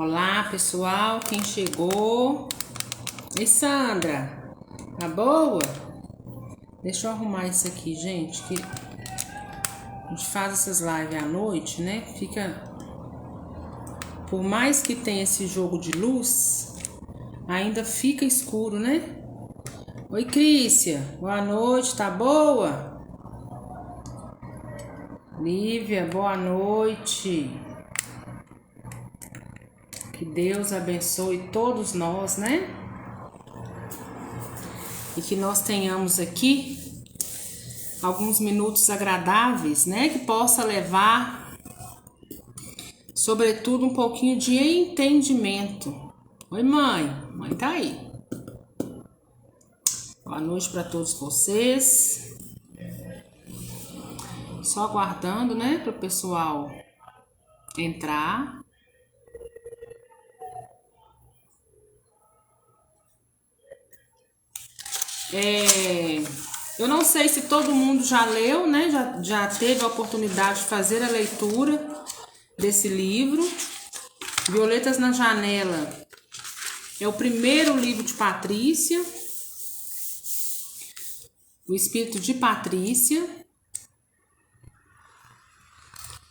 Olá, pessoal, quem chegou? E Sandra, tá boa? Deixa eu arrumar isso aqui, gente, que a gente faz essas lives à noite, né? Por mais que tenha esse jogo de luz, ainda fica escuro, né? Oi, Crícia, boa noite, tá boa? Lívia, boa noite. Que Deus abençoe todos nós, né? E que nós tenhamos aqui alguns minutos agradáveis, né? Que possa levar, sobretudo, um pouquinho de entendimento. Oi, mãe. Mãe tá aí. Boa noite para todos vocês. Só aguardando, né? Para o pessoal entrar. Eu não sei se todo mundo já leu, né? Já teve a oportunidade de fazer a leitura desse livro. Violetas na Janela é o primeiro livro de Patrícia, o espírito de Patrícia.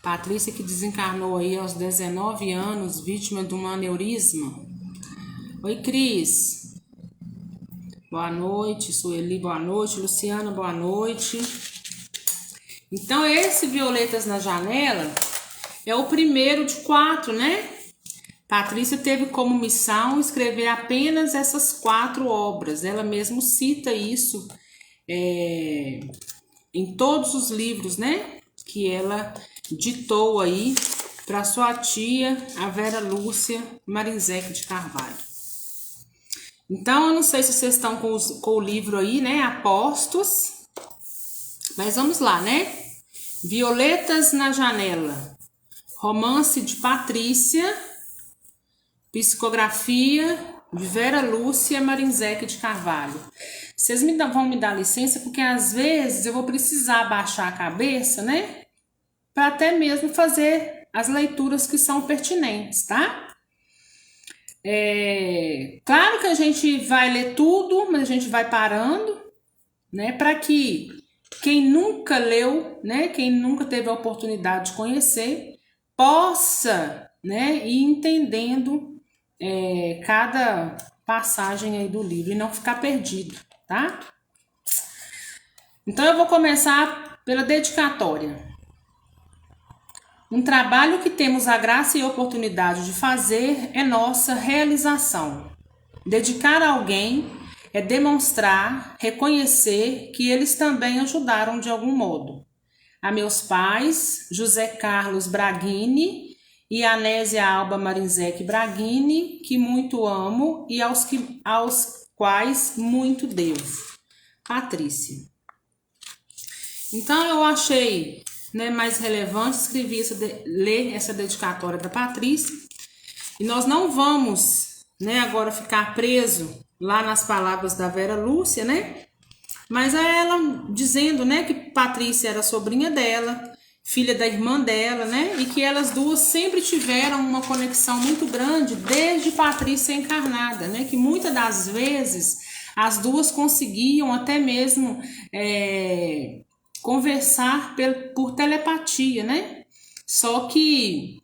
Patrícia que desencarnou aí aos 19 anos, vítima de um aneurisma. Oi, Cris. Boa noite, Sueli, boa noite, Luciana, boa noite. Então, esse Violetas na Janela é o primeiro de 4, né? Patrícia teve como missão escrever apenas essas 4 obras. Ela mesma cita isso em todos os livros, né? Que ela ditou aí para sua tia, a Vera Lúcia Marinzec de Carvalho. Então, eu não sei se vocês estão com o livro aí, né? Apostos. Mas vamos lá, né? Violetas na Janela. Romance de Patrícia. Psicografia de Vera Lúcia Marinzec de Carvalho. Vocês vão me dar licença, porque às vezes eu vou precisar baixar a cabeça, né? Para até mesmo fazer as leituras que são pertinentes, tá? Claro que a gente vai ler tudo, mas a gente vai parando, né? Para que quem nunca leu, né? Quem nunca teve a oportunidade de conhecer, possa, né? Ir entendendo cada passagem aí do livro e não ficar perdido, tá? Então eu vou começar pela dedicatória. Um trabalho que temos a graça e a oportunidade de fazer é nossa realização. Dedicar a alguém é demonstrar, reconhecer que eles também ajudaram de algum modo. A meus pais, José Carlos Braghini e Anésia Alba Marinzec Braghini, que muito amo e aos quais muito devo. Patrícia. Então eu achei, né, mais relevante ler essa dedicatória da Patrícia. E nós não vamos, né, agora ficar preso lá nas palavras da Vera Lúcia, né? Mas é ela dizendo, né, que Patrícia era sobrinha dela, filha da irmã dela, né? E que elas duas sempre tiveram uma conexão muito grande desde Patrícia encarnada, né? Que muitas das vezes as duas conseguiam até mesmo conversar por telepatia, né? Só que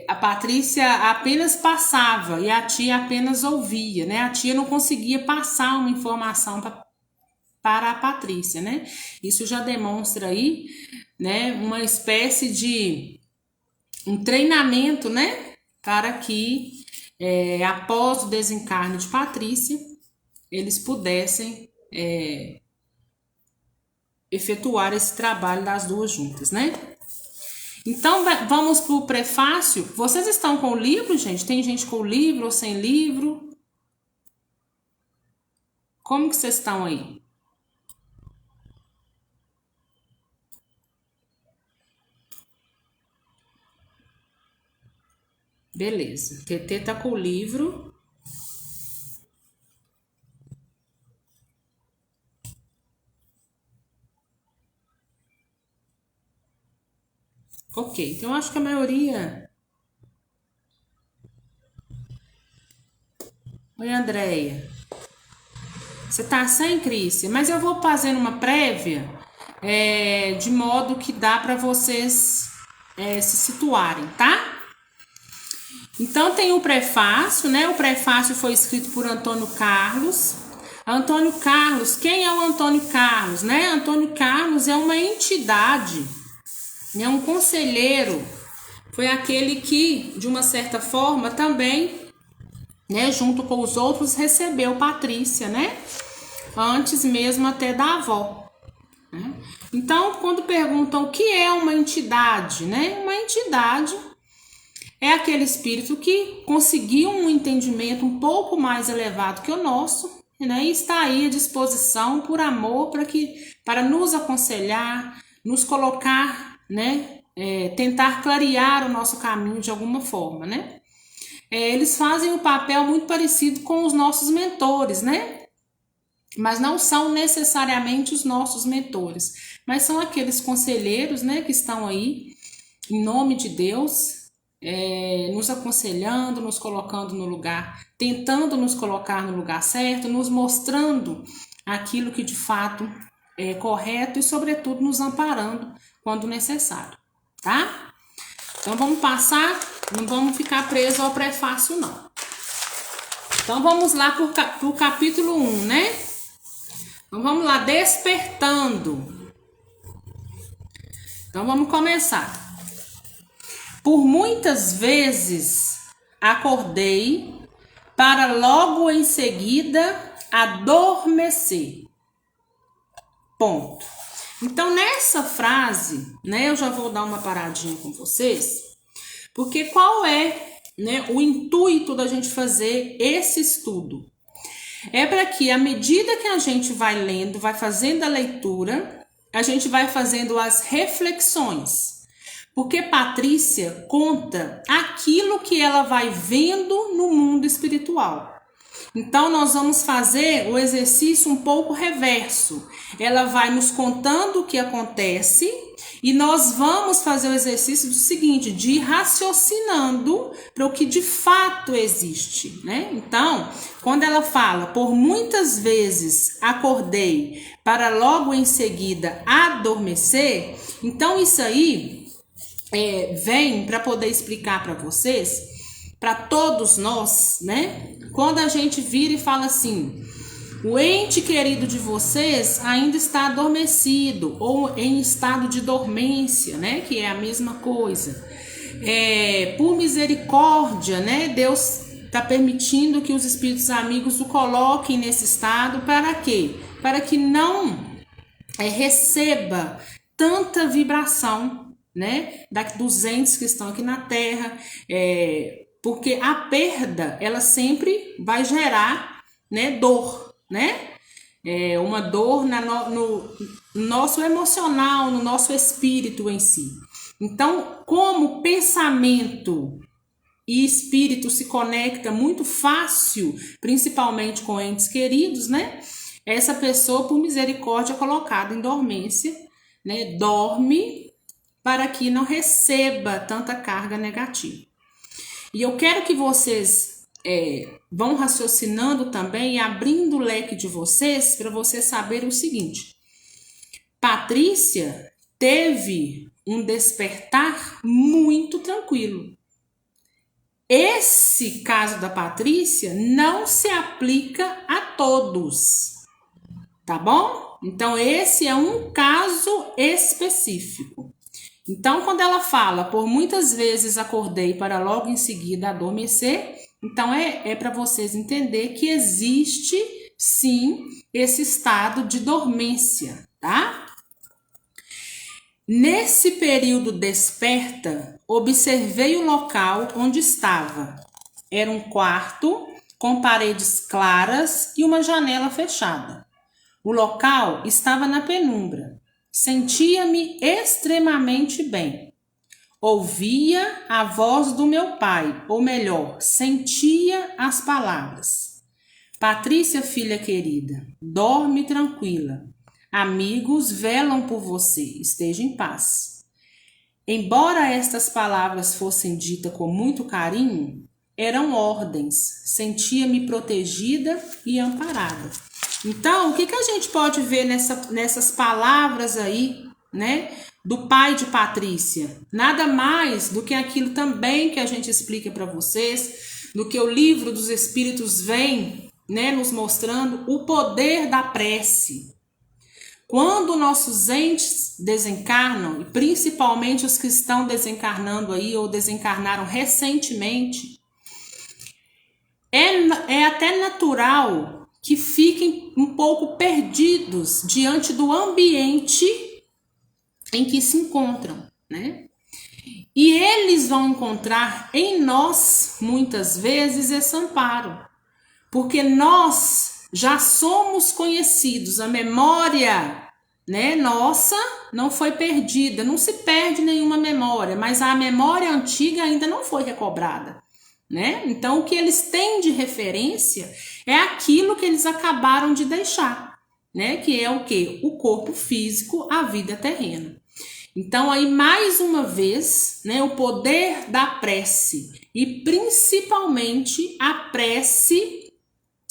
a Patrícia apenas passava e a tia apenas ouvia, né? A tia não conseguia passar uma informação para a Patrícia, né? Isso já demonstra aí, né, uma espécie de um treinamento, né, para que após o desencarne de Patrícia, eles pudessem efetuar esse trabalho das duas juntas, né? Então, vamos para o prefácio. Vocês estão com o livro, gente? Tem gente com o livro ou sem livro? Como que vocês estão aí? Beleza. TT tá com o livro. Ok, então eu acho que a maioria Oi, Andréia. Você tá sem, Cris? Mas eu vou fazendo uma prévia, de modo que dá para vocês se situarem, tá? Então tem o prefácio, né? O prefácio foi escrito por Antônio Carlos. Antônio Carlos, quem é o Antônio Carlos, né? Antônio Carlos é uma entidade, é um conselheiro. Foi aquele que, de uma certa forma, também, né, junto com os outros, recebeu Patrícia, né? Antes mesmo até da avó. Né? Então, quando perguntam o que é uma entidade, né? Uma entidade é aquele espírito que conseguiu um entendimento um pouco mais elevado que o nosso, né? E está aí à disposição por amor para nos aconselhar, nos colocar, né? Tentar clarear o nosso caminho de alguma forma, né? Eles fazem um papel muito parecido com os nossos mentores, né? Mas não são necessariamente os nossos mentores, mas são aqueles conselheiros, né, que estão aí, em nome de Deus, nos aconselhando, nos colocando no lugar, tentando nos colocar no lugar certo, nos mostrando aquilo que de fato é correto e, sobretudo, nos amparando quando necessário, tá? Então vamos passar, não vamos ficar presos ao prefácio, não. Então vamos lá para o capítulo 1, né? Então vamos lá, despertando. Então vamos começar. Por muitas vezes acordei para logo em seguida adormecer. Ponto. Então nessa frase, né, eu já vou dar uma paradinha com vocês, porque qual é, né, o intuito da gente fazer esse estudo? É para que, à medida que a gente vai lendo, vai fazendo a leitura, a gente vai fazendo as reflexões. Porque Patrícia conta aquilo que ela vai vendo no mundo espiritual. Então, nós vamos fazer o exercício um pouco reverso. Ela vai nos contando o que acontece e nós vamos fazer o exercício do seguinte, de ir raciocinando para o que de fato existe, né? Então, quando ela fala, por muitas vezes acordei para logo em seguida adormecer, então isso aí vem para poder explicar para vocês, para todos nós, né? Quando a gente vira e fala assim, o ente querido de vocês ainda está adormecido ou em estado de dormência, né? Que é a mesma coisa. Por misericórdia, né? Deus está permitindo que os espíritos amigos o coloquem nesse estado. Para quê? Para que não receba tanta vibração, né? Dos entes que estão aqui na Terra. Porque a perda, ela sempre vai gerar, né, dor, né? Uma dor no nosso emocional, no nosso espírito em si. Então, como pensamento e espírito se conecta muito fácil, principalmente com entes queridos, né? Essa pessoa, por misericórdia, é colocada em dormência, né? Dorme para que não receba tanta carga negativa. E eu quero que vocês vão raciocinando também e abrindo o leque de vocês para vocês saberem o seguinte. Patrícia teve um despertar muito tranquilo. Esse caso da Patrícia não se aplica a todos, tá bom? Então esse é um caso específico. Então, quando ela fala, por muitas vezes acordei para logo em seguida adormecer, então é para vocês entender que existe, sim, esse estado de dormência, tá? Nesse período desperta, observei o local onde estava. Era um quarto com paredes claras e uma janela fechada. O local estava na penumbra. Sentia-me extremamente bem. Ouvia a voz do meu pai, ou melhor, sentia as palavras. Patrícia, filha querida, dorme tranquila. Amigos velam por você, esteja em paz. Embora estas palavras fossem ditas com muito carinho, eram ordens, sentia-me protegida e amparada. Então, o que a gente pode ver nessas palavras aí, né, do pai de Patrícia? Nada mais do que aquilo também que a gente explica para vocês, do que o livro dos Espíritos vem, né, nos mostrando o poder da prece. Quando nossos entes desencarnam, e principalmente os que estão desencarnando aí ou desencarnaram recentemente, é até natural que fiquem um pouco perdidos diante do ambiente em que se encontram, né? E eles vão encontrar em nós, muitas vezes, esse amparo, porque nós já somos conhecidos, a memória, né, nossa não foi perdida, não se perde nenhuma memória, mas a memória antiga ainda não foi recobrada, né? Então o que eles têm de referência é aquilo que eles acabaram de deixar, né? Que é o quê? O corpo físico, a vida terrena. Então aí mais uma vez, né, o poder da prece e principalmente a prece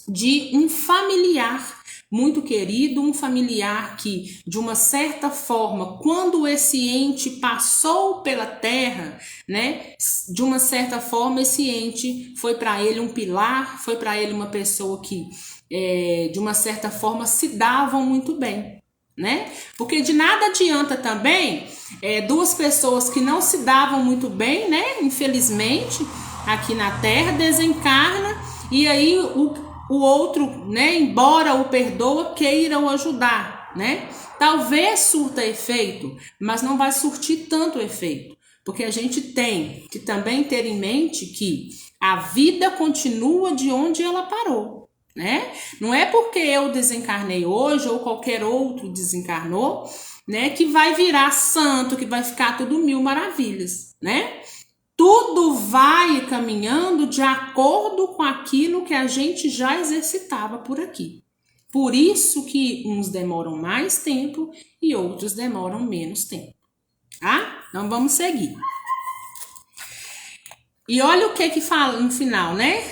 de um familiar muito querido, um familiar que, de uma certa forma, quando esse ente passou pela Terra, né, de uma certa forma, esse ente foi para ele um pilar, foi para ele uma pessoa que, de uma certa forma, se davam muito bem, né? Porque de nada adianta também duas pessoas que não se davam muito bem, né, infelizmente, aqui na Terra, desencarna e aí o outro, né, embora o perdoa, queira o ajudar, né? Talvez surta efeito, mas não vai surtir tanto efeito, porque a gente tem que também ter em mente que a vida continua de onde ela parou, né? Não é porque eu desencarnei hoje ou qualquer outro desencarnou, né, que vai virar santo, que vai ficar tudo mil maravilhas, né? Tudo vai caminhando de acordo com aquilo que a gente já exercitava por aqui. Por isso que uns demoram mais tempo e outros demoram menos tempo. Tá? Então vamos seguir. E olha o que fala no final, né?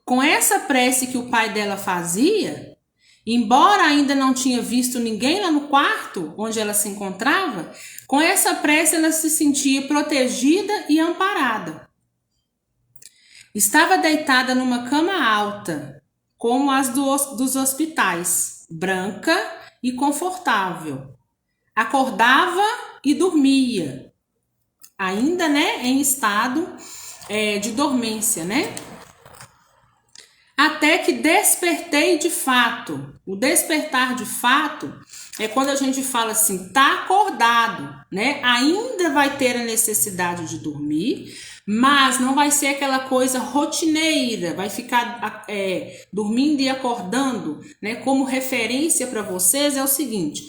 Com essa prece que o pai dela fazia, embora ainda não tinha visto ninguém lá no quarto onde ela se encontrava, com essa prece ela se sentia protegida e amparada. Estava deitada numa cama alta, como as dos hospitais, branca e confortável. Acordava e dormia, ainda, né, em estado de dormência, né? Até que despertei de fato. O despertar de fato é quando a gente fala assim, tá acordado, né? Ainda vai ter a necessidade de dormir, mas não vai ser aquela coisa rotineira, vai ficar dormindo e acordando, né? Como referência para vocês é o seguinte,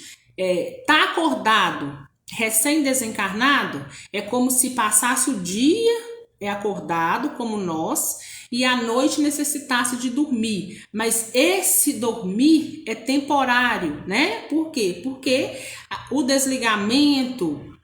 tá acordado, recém-desencarnado, é como se passasse o dia acordado, como nós, e à noite necessitasse de dormir, mas esse dormir é temporário, né? Por quê? Porque o desligamento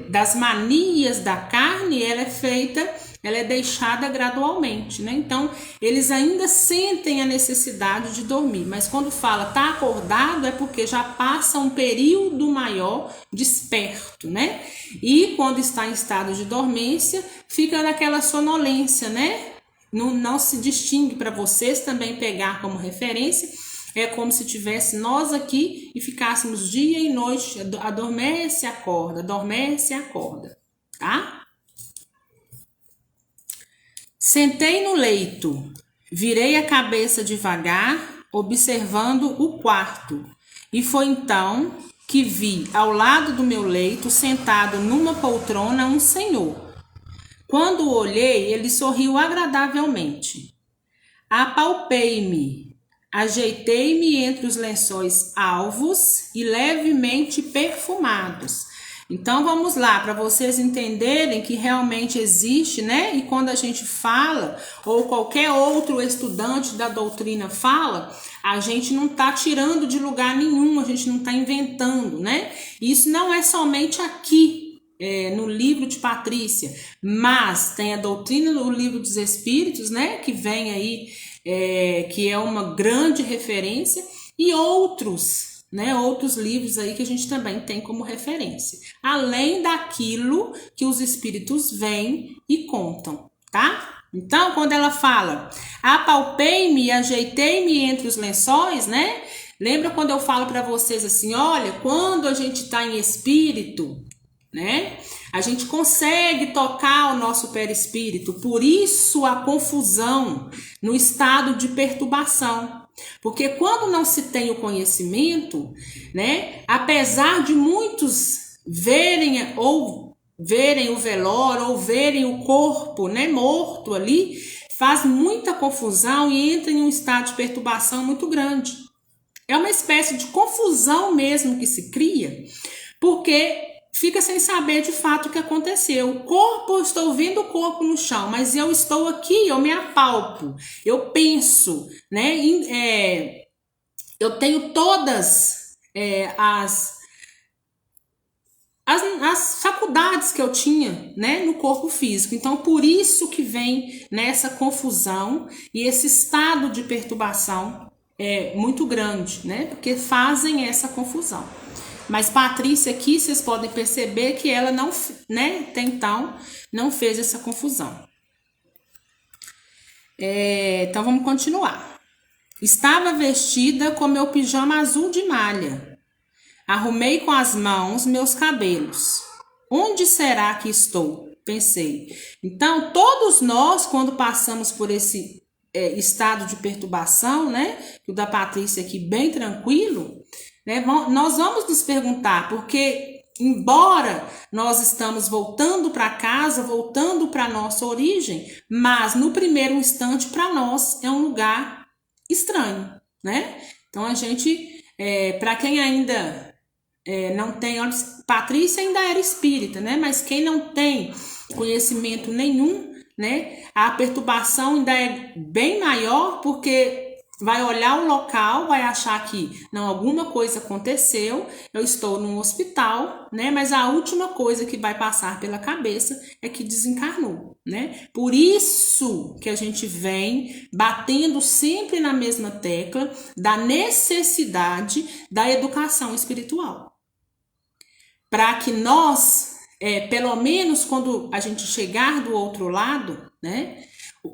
das manias da carne, ela é deixada gradualmente, né? Então, eles ainda sentem a necessidade de dormir, mas quando fala tá acordado é porque já passa um período maior desperto, né? E quando está em estado de dormência, fica naquela sonolência, né? Não se distingue, para vocês também pegar como referência, é como se tivesse nós aqui e ficássemos dia e noite, adormece e acorda, adormece e acorda, tá? Sentei no leito, virei a cabeça devagar, observando o quarto, e foi então que vi ao lado do meu leito, sentado numa poltrona, um senhor. Quando o olhei, ele sorriu agradavelmente. Apalpei-me, ajeitei-me entre os lençóis alvos e levemente perfumados. Então vamos lá, para vocês entenderem que realmente existe, né? E quando a gente fala, ou qualquer outro estudante da doutrina fala, a gente não está tirando de lugar nenhum, a gente não está inventando, né? Isso não é somente aqui, no livro de Patrícia, mas tem a doutrina no livro dos Espíritos, né, que vem aí, que é uma grande referência, e outros, né, outros livros aí que a gente também tem como referência, além daquilo que os Espíritos vêm e contam, tá? Então, quando ela fala, apalpei-me e ajeitei-me entre os lençóis, né? Lembra quando eu falo para vocês assim, olha, quando a gente está em espírito, né? A gente consegue tocar o nosso perispírito, por isso a confusão no estado de perturbação. Porque quando não se tem o conhecimento, né? Apesar de muitos verem o velório ou verem o corpo, né, morto ali, faz muita confusão e entra em um estado de perturbação muito grande. É uma espécie de confusão mesmo que se cria, porque fica sem saber de fato o que aconteceu. O corpo, eu estou vendo o corpo no chão, mas eu estou aqui, eu me apalpo, eu penso, né? Eu tenho todas as faculdades que eu tinha, né, no corpo físico. Então, por isso que vem nessa confusão e esse estado de perturbação muito grande, né, porque fazem essa confusão. Mas Patrícia aqui, vocês podem perceber que ela não, né, até então, não fez essa confusão. Então, vamos continuar. Estava vestida com meu pijama azul de malha. Arrumei com as mãos meus cabelos. Onde será que estou? Pensei. Então, todos nós, quando passamos por esse estado de perturbação, né? O da Patrícia aqui bem tranquilo, né? Nós vamos nos perguntar, porque embora nós estamos voltando para casa, voltando para nossa origem, mas no primeiro instante para nós é um lugar estranho, né? Então a gente, para quem ainda não tem, Patrícia ainda era espírita, né? Mas quem não tem conhecimento nenhum, né? A perturbação ainda é bem maior, porque vai olhar o local, vai achar que não, alguma coisa aconteceu, eu estou num hospital, né? Mas a última coisa que vai passar pela cabeça é que desencarnou, né? Por isso que a gente vem batendo sempre na mesma tecla da necessidade da educação espiritual. Para que nós, pelo menos quando a gente chegar do outro lado, né?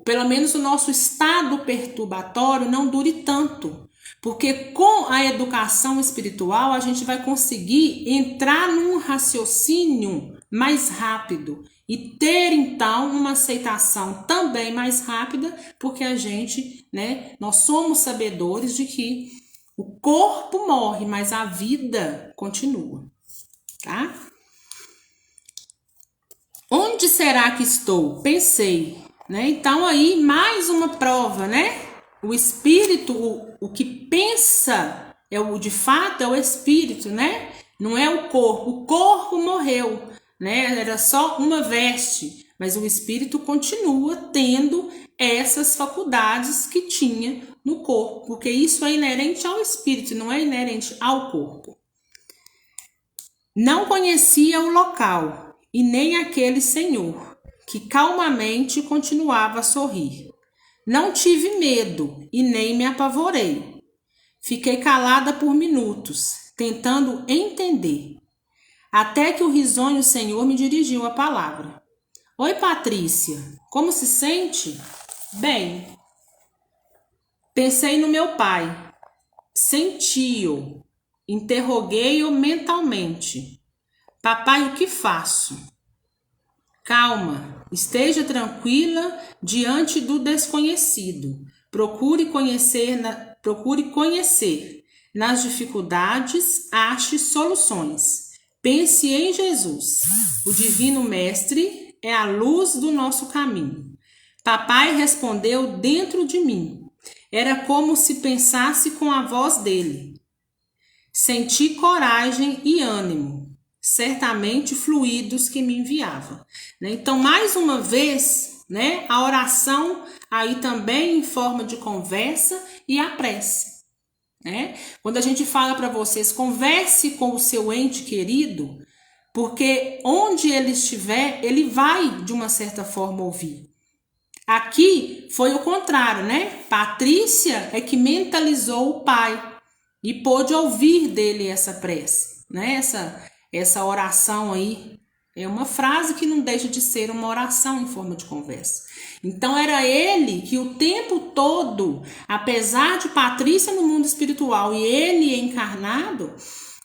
Pelo menos o nosso estado perturbatório não dure tanto, porque com a educação espiritual a gente vai conseguir entrar num raciocínio mais rápido e ter então uma aceitação também mais rápida, porque a gente, né, nós somos sabedores de que o corpo morre, mas a vida continua, tá? Onde será que estou? Pensei. Né? Então aí mais uma prova, né? O espírito, o que pensa de fato é o espírito, né? Não é o corpo. O corpo morreu, né? Era só uma veste, mas o espírito continua tendo essas faculdades que tinha no corpo, porque isso é inerente ao espírito, não é inerente ao corpo. Não conhecia o local e nem aquele senhor, que calmamente continuava a sorrir. Não tive medo e nem me apavorei. Fiquei calada por minutos, tentando entender, até que o risonho senhor me dirigiu a palavra. Oi, Patrícia, como se sente? Bem. Pensei no meu pai. Senti-o. Interroguei-o mentalmente. Papai, o que faço? Calma, esteja tranquila diante do desconhecido. Procure conhecer. Nas dificuldades, ache soluções. Pense em Jesus. O Divino Mestre é a luz do nosso caminho. Papai respondeu dentro de mim. Era como se pensasse com a voz dele. Senti coragem e ânimo. Certamente fluidos que me enviava. Então, mais uma vez, né, a oração aí também em forma de conversa e a prece. Né? Quando a gente fala para vocês, converse com o seu ente querido, porque onde ele estiver, ele vai, de uma certa forma, ouvir. Aqui foi o contrário, né? Patrícia é que mentalizou o pai e pôde ouvir dele essa prece, né? Essa oração aí é uma frase que não deixa de ser uma oração em forma de conversa. Então era ele que o tempo todo, apesar de Patrícia no mundo espiritual e ele encarnado,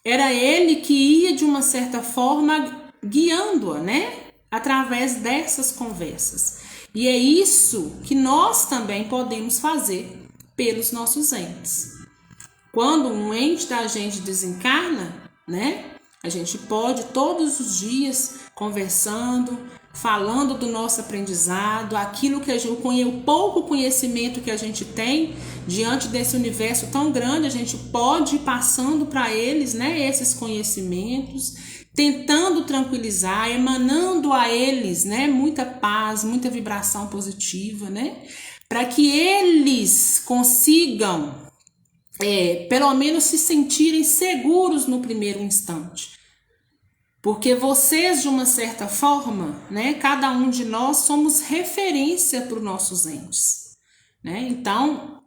era ele que ia de uma certa forma guiando-a, né? Através dessas conversas. E é isso que nós também podemos fazer pelos nossos entes. Quando um ente da gente desencarna, né? A gente pode todos os dias conversando, falando do nosso aprendizado, aquilo que o pouco conhecimento que a gente tem diante desse universo tão grande, a gente pode ir passando para eles, né? Esses conhecimentos, tentando tranquilizar, emanando a eles, né, muita paz, muita vibração positiva, né, para que eles consigam, pelo menos se sentirem seguros no primeiro instante. Porque vocês, de uma certa forma, né, cada um de nós somos referência para os nossos entes, né, então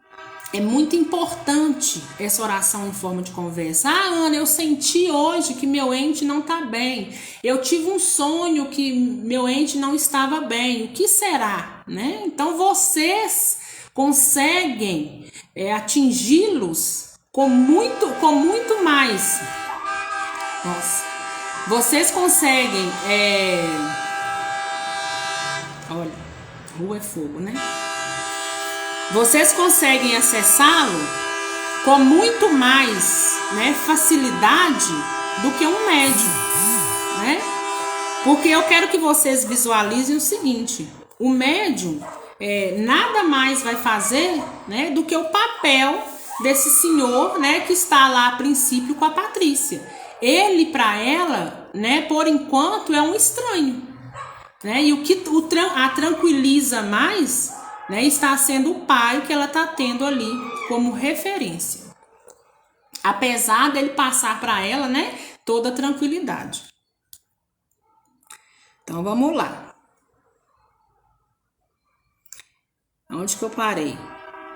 é muito importante essa oração em forma de conversa. Ah, Ana, eu senti hoje que meu ente não está bem. Eu tive um sonho que meu ente não estava bem. O que será? Né? Então, vocês conseguem atingi-los com muito mais. Nossa. Vocês conseguem... Olha, rua é fogo, né? Vocês conseguem acessá-lo com muito mais, né, facilidade do que um médium, né? Porque eu quero que vocês visualizem o seguinte: o médium nada mais vai fazer, né, do que o papel desse senhor, né, que está lá a princípio com a Patrícia. Ele, para ela, né, por enquanto é um estranho, né? E o que a tranquiliza mais, né, está sendo o pai que ela está tendo ali como referência. Apesar dele passar para ela, né, toda a tranquilidade. Então vamos lá. Onde que eu parei?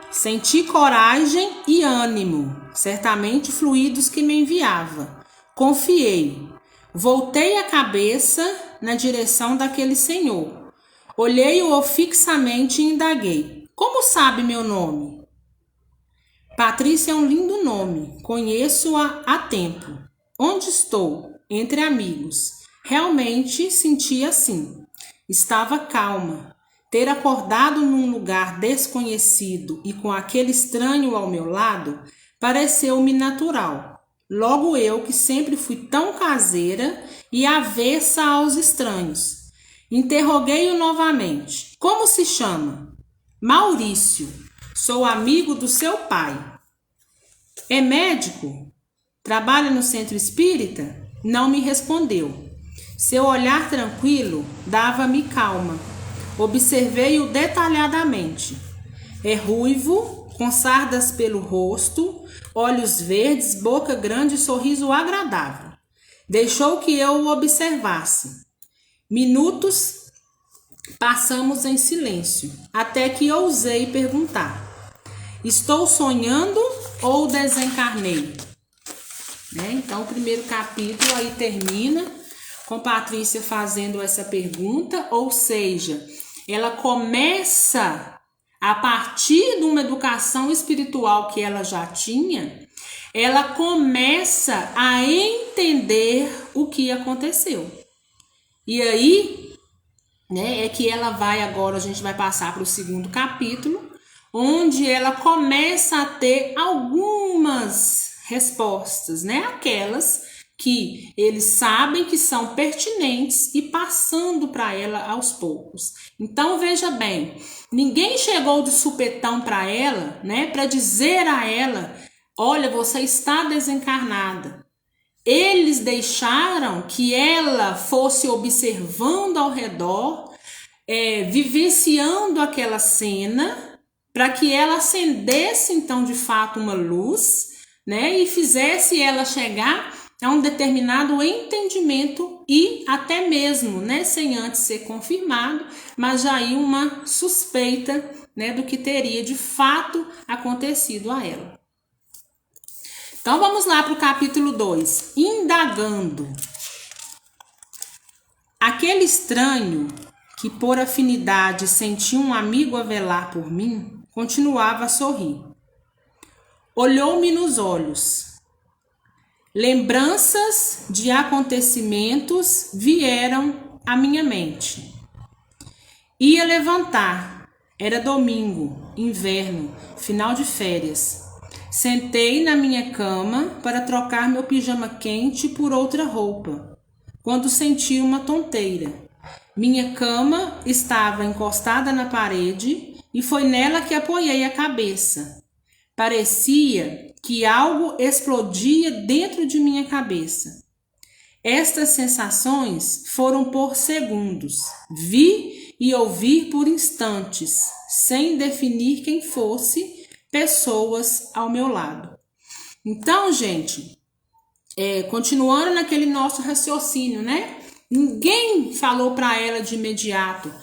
Senti coragem e ânimo, certamente fluidos que me enviava. Confiei. Voltei a cabeça na direção daquele senhor. Olhei-o fixamente e indaguei. Como sabe meu nome? Patrícia é um lindo nome. Conheço-a há tempo. Onde estou? Entre amigos. Realmente senti assim. Estava calma. Ter acordado num lugar desconhecido e com aquele estranho ao meu lado pareceu-me natural. Logo eu, que sempre fui tão caseira e avessa aos estranhos. Interroguei-o novamente. Como se chama? Maurício. Sou amigo do seu pai. É médico? Trabalha no centro espírita? Não me respondeu. Seu olhar tranquilo dava-me calma. Observei-o detalhadamente. É ruivo, com sardas pelo rosto, olhos verdes, boca grande e sorriso agradável. Deixou que eu o observasse. Minutos passamos em silêncio, até que ousei perguntar: estou sonhando ou desencarnei? Então, o primeiro capítulo aí termina com Patrícia fazendo essa pergunta, ou seja, ela começa, a partir de uma educação espiritual que ela já tinha, ela começa a entender o que aconteceu. E aí, né, é que ela vai agora, a gente vai passar para o segundo capítulo, onde ela começa a ter algumas respostas, né, aquelas que eles sabem que são pertinentes e passando para ela aos poucos. Então, veja bem, ninguém chegou de supetão para ela, né, para dizer a ela, olha, você está desencarnada. Eles deixaram que ela fosse observando ao redor, vivenciando aquela cena, para que ela acendesse, então, de fato, uma luz, né, e fizesse ela chegar a um determinado entendimento e até mesmo, né, sem antes ser confirmado, mas já aí uma suspeita, né, do que teria de fato acontecido a ela. Então vamos lá para o capítulo 2, indagando. Aquele estranho que por afinidade sentia um amigo a velar por mim, continuava a sorrir. Olhou-me nos olhos. Lembranças de acontecimentos vieram à minha mente. Ia levantar. Era domingo, inverno, final de férias. Sentei na minha cama para trocar meu pijama quente por outra roupa, quando senti uma tonteira. Minha cama estava encostada na parede e foi nela que apoiei a cabeça. Parecia que algo explodia dentro de minha cabeça. Estas sensações foram por segundos. Vi e ouvi por instantes, sem definir quem fosse, pessoas ao meu lado. Então, gente, continuando naquele nosso raciocínio, né? Ninguém falou para ela de imediato,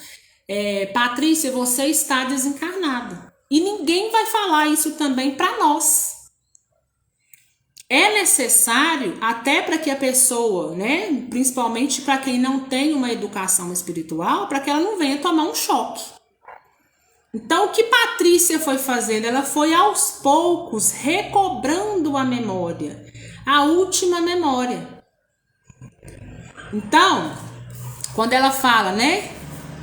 Patrícia, você está desencarnada. E ninguém vai falar isso também para nós. É necessário, até para que a pessoa, né, principalmente para quem não tem uma educação espiritual, para que ela não venha tomar um choque. Então, o que Patrícia foi fazendo? Ela foi aos poucos recobrando a memória, a última memória. Então, quando ela fala, né,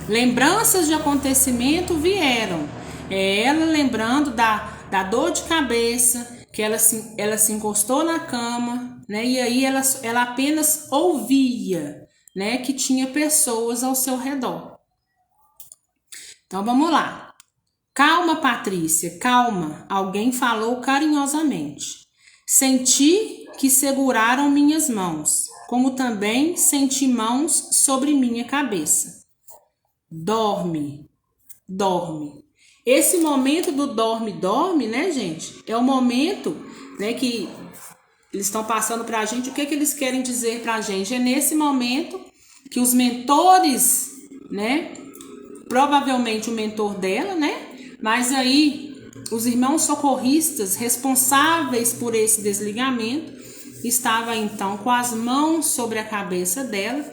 lembranças de acontecimento vieram. Ela lembrando da dor de cabeça, que ela se encostou na cama, né? E aí ela apenas ouvia, né, que tinha pessoas ao seu redor. Então vamos lá. Calma, Patrícia, calma. Alguém falou carinhosamente. Senti que seguraram minhas mãos, como também senti mãos sobre minha cabeça. Dorme, dorme. Esse momento do dorme, né, gente? É o momento, né, que eles estão passando pra gente. O que eles querem dizer pra gente? É nesse momento que os mentores, né, provavelmente o mentor dela, né, mas aí os irmãos socorristas responsáveis por esse desligamento estavam então com as mãos sobre a cabeça dela,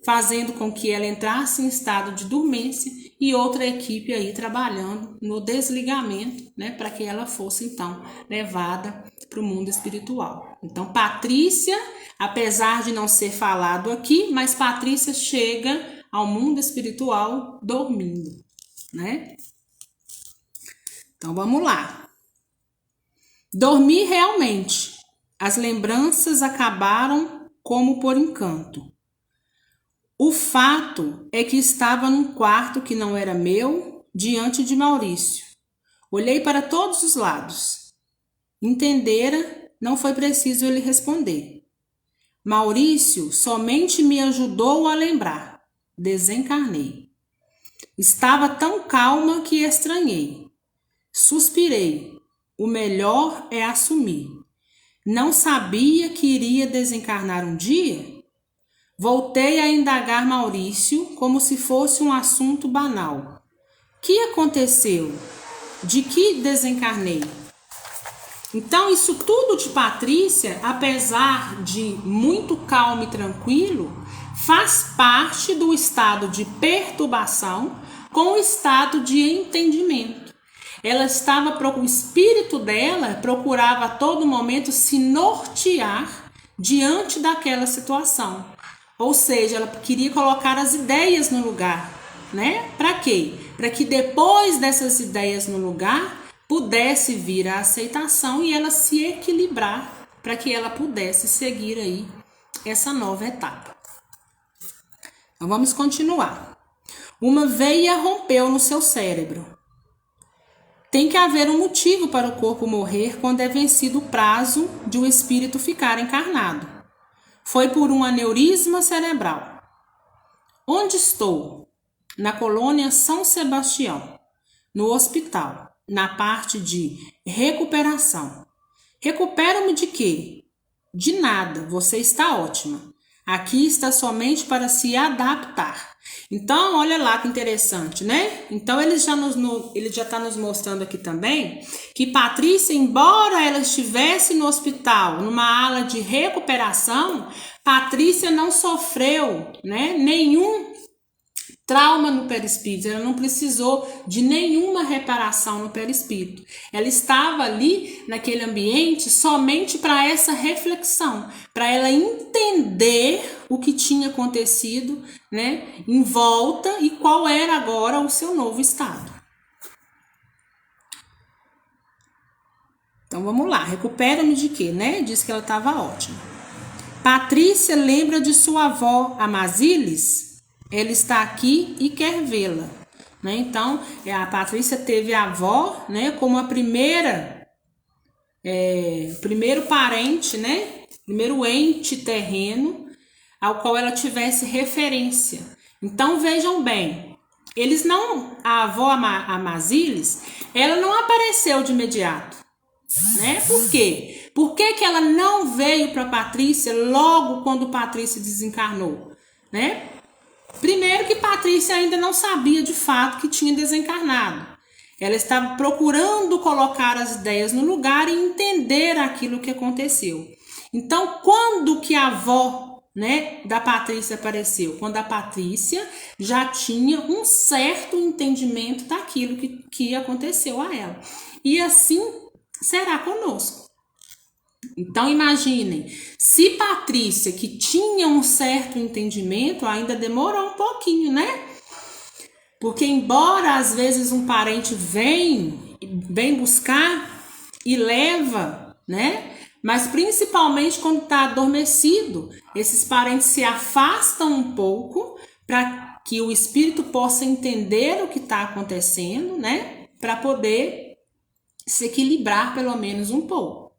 fazendo com que ela entrasse em estado de dormência, e outra equipe aí trabalhando no desligamento, né, para que ela fosse então levada para o mundo espiritual. Então, Patrícia, apesar de não ser falado aqui, mas Patrícia chega ao mundo espiritual dormindo, né? Então, vamos lá. Dormi realmente. As lembranças acabaram como por encanto. O fato é que estava num quarto que não era meu, diante de Maurício. Olhei para todos os lados. Entendera, não foi preciso ele responder. Maurício somente me ajudou a lembrar. Desencarnei. Estava tão calma que estranhei. Suspirei. O melhor é assumir. Não sabia que iria desencarnar um dia? Voltei a indagar Maurício como se fosse um assunto banal. Que aconteceu? De que desencarnei? Então, isso tudo de Patrícia, apesar de muito calmo e tranquilo, faz parte do estado de perturbação com o estado de entendimento. Ela estava, o espírito dela procurava a todo momento se nortear diante daquela situação. Ou seja, ela queria colocar as ideias no lugar, né? Para quê? Para que depois dessas ideias no lugar, pudesse vir a aceitação e ela se equilibrar para que ela pudesse seguir aí essa nova etapa. Então vamos continuar. Uma veia rompeu no seu cérebro. Tem que haver um motivo para o corpo morrer quando é vencido o prazo de o espírito ficar encarnado. Foi por um aneurisma cerebral. Onde estou? Na colônia São Sebastião, no hospital, na parte de recuperação. Recupero-me de quê? De nada, você está ótima. Aqui está somente para se adaptar. Então, olha lá que interessante, né? Então, ele já está nos mostrando aqui também que Patrícia, embora ela estivesse no hospital, numa ala de recuperação, Patrícia não sofreu, né, nenhum trauma no perispírito, ela não precisou de nenhuma reparação no perispírito. Ela estava ali naquele ambiente somente para essa reflexão, para ela entender o que tinha acontecido, né, em volta e qual era agora o seu novo estado. Então vamos lá, recupera-me de quê, né? Diz que ela estava ótima. Patrícia lembra de sua avó Amazilis? Ela está aqui e quer vê-la, né? Então, a Patrícia teve a avó, né, como a primeiro parente, né, primeiro ente terreno ao qual ela tivesse referência. Então, vejam bem, a avó Amazilis, ela não apareceu de imediato, né? Por quê? Por que ela não veio para Patrícia logo quando Patrícia desencarnou, né? Primeiro que Patrícia ainda não sabia de fato que tinha desencarnado. Ela estava procurando colocar as ideias no lugar e entender aquilo que aconteceu. Então, quando que a avó, né, da Patrícia apareceu? Quando a Patrícia já tinha um certo entendimento daquilo que aconteceu a ela. E assim será conosco. Então, imaginem, se Patrícia, que tinha um certo entendimento, ainda demorou um pouquinho, né? Porque embora às vezes um parente vem buscar e leva, né? Mas principalmente quando está adormecido, esses parentes se afastam um pouco para que o espírito possa entender o que está acontecendo, né? Para poder se equilibrar pelo menos um pouco.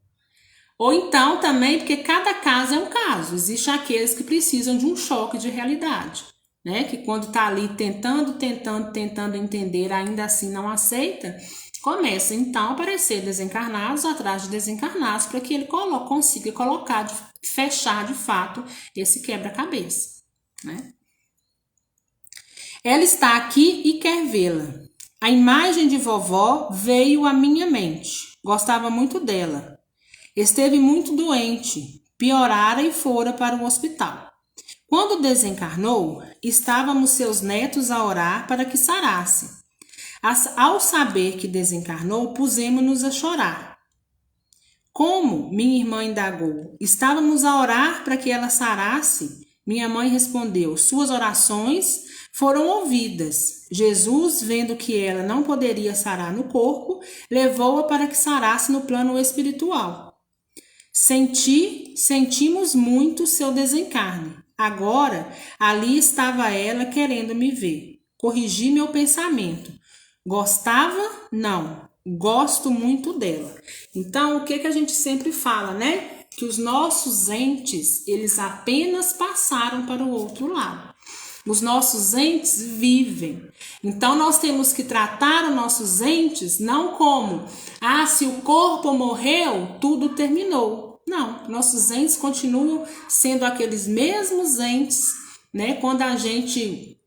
Ou então também, porque cada caso é um caso, existem aqueles que precisam de um choque de realidade, né? Que quando está ali tentando entender, ainda assim não aceita, começa então a aparecer desencarnados atrás de desencarnados para que ele consiga fechar de fato esse quebra-cabeça, né? Ela está aqui e quer vê-la. A imagem de vovó veio à minha mente. Gostava muito dela. Esteve muito doente, piorara e fora para o hospital. Quando desencarnou, estávamos seus netos a orar para que sarasse. Ao saber que desencarnou, pusemos-nos a chorar. Como? Minha irmã indagou. Estávamos a orar para que ela sarasse. Minha mãe respondeu, suas orações foram ouvidas. Jesus, vendo que ela não poderia sarar no corpo, levou-a para que sarasse no plano espiritual. Sentimos muito seu desencarne. Agora, ali estava ela querendo me ver. Corrigi meu pensamento. Gostava? Não. Gosto muito dela. Então, o que a gente sempre fala, né? Que os nossos entes, eles apenas passaram para o outro lado. Os nossos entes vivem. Então, nós temos que tratar os nossos entes não como, se o corpo morreu, tudo terminou. Não, nossos entes continuam sendo aqueles mesmos entes, né? Quando a gente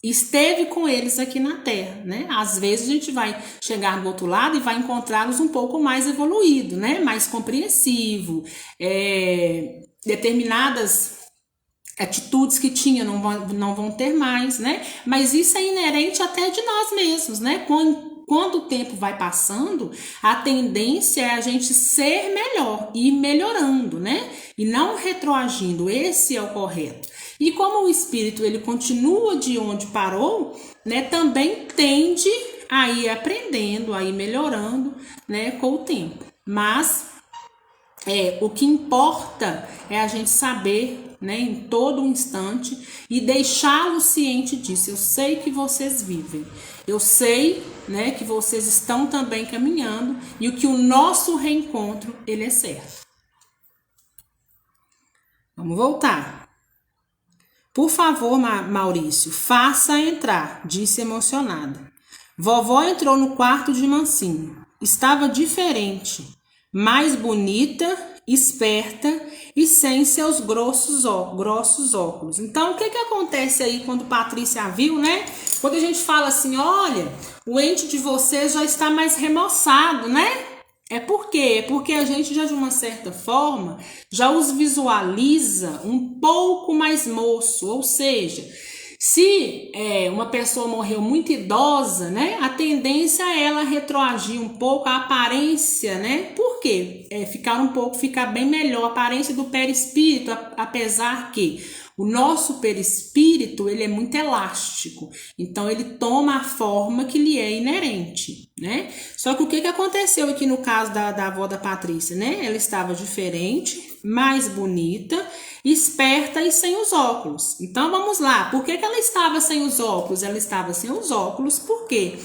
esteve com eles aqui na Terra, né? Às vezes a gente vai chegar do outro lado e vai encontrá-los um pouco mais evoluído, né? Mais compreensivo, determinadas atitudes que tinha não vão ter mais, né? Mas isso é inerente até de nós mesmos, né? Quando o tempo vai passando, a tendência é a gente ser melhor e ir melhorando, né? E não retroagindo, esse é o correto. E como o espírito ele continua de onde parou, né? Também tende a ir aprendendo, a ir melhorando, né? Com o tempo. Mas o que importa é a gente saber, né, em todo um instante e deixá-lo ciente disso. Eu sei que vocês vivem, eu sei, né, que vocês estão também caminhando e que o nosso reencontro ele é certo. Vamos voltar. Por favor, Maurício, faça entrar, disse emocionada. Vovó entrou no quarto de mansinho. Estava diferente. Mais bonita esperta e sem seus grossos óculos. Então, o que acontece aí quando Patrícia a viu, né? Quando a gente fala assim, olha, o ente de vocês já está mais remoçado, né? Por quê? É porque a gente já, de uma certa forma, já os visualiza um pouco mais moço, ou seja, se uma pessoa morreu muito idosa, né, a tendência é ela retroagir um pouco a aparência, né? Por quê? Ficar bem melhor a aparência do perispírito, apesar que o nosso perispírito, ele é muito elástico, então ele toma a forma que lhe é inerente, né? Só que o que aconteceu aqui no caso da avó da Patrícia, né? Ela estava diferente, mais bonita, esperta e sem os óculos. Então vamos lá, por que ela estava sem os óculos? Ela estava sem os óculos porque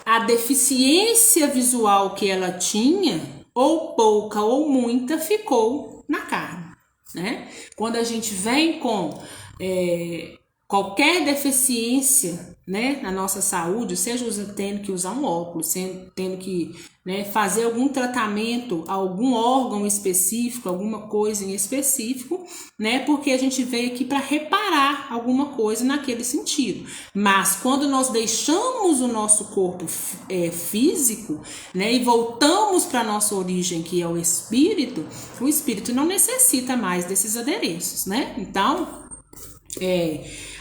a deficiência visual que ela tinha, ou pouca ou muita, ficou na carne, né? Quando a gente vem com qualquer deficiência, né, na nossa saúde, seja tendo que usar um óculos, tendo que, né, fazer algum tratamento, algum órgão específico, alguma coisa em específico, né, porque a gente veio aqui para reparar alguma coisa naquele sentido. Mas quando nós deixamos o nosso corpo físico, né, e voltamos para a nossa origem, que é o espírito não necessita mais desses adereços, né? Então,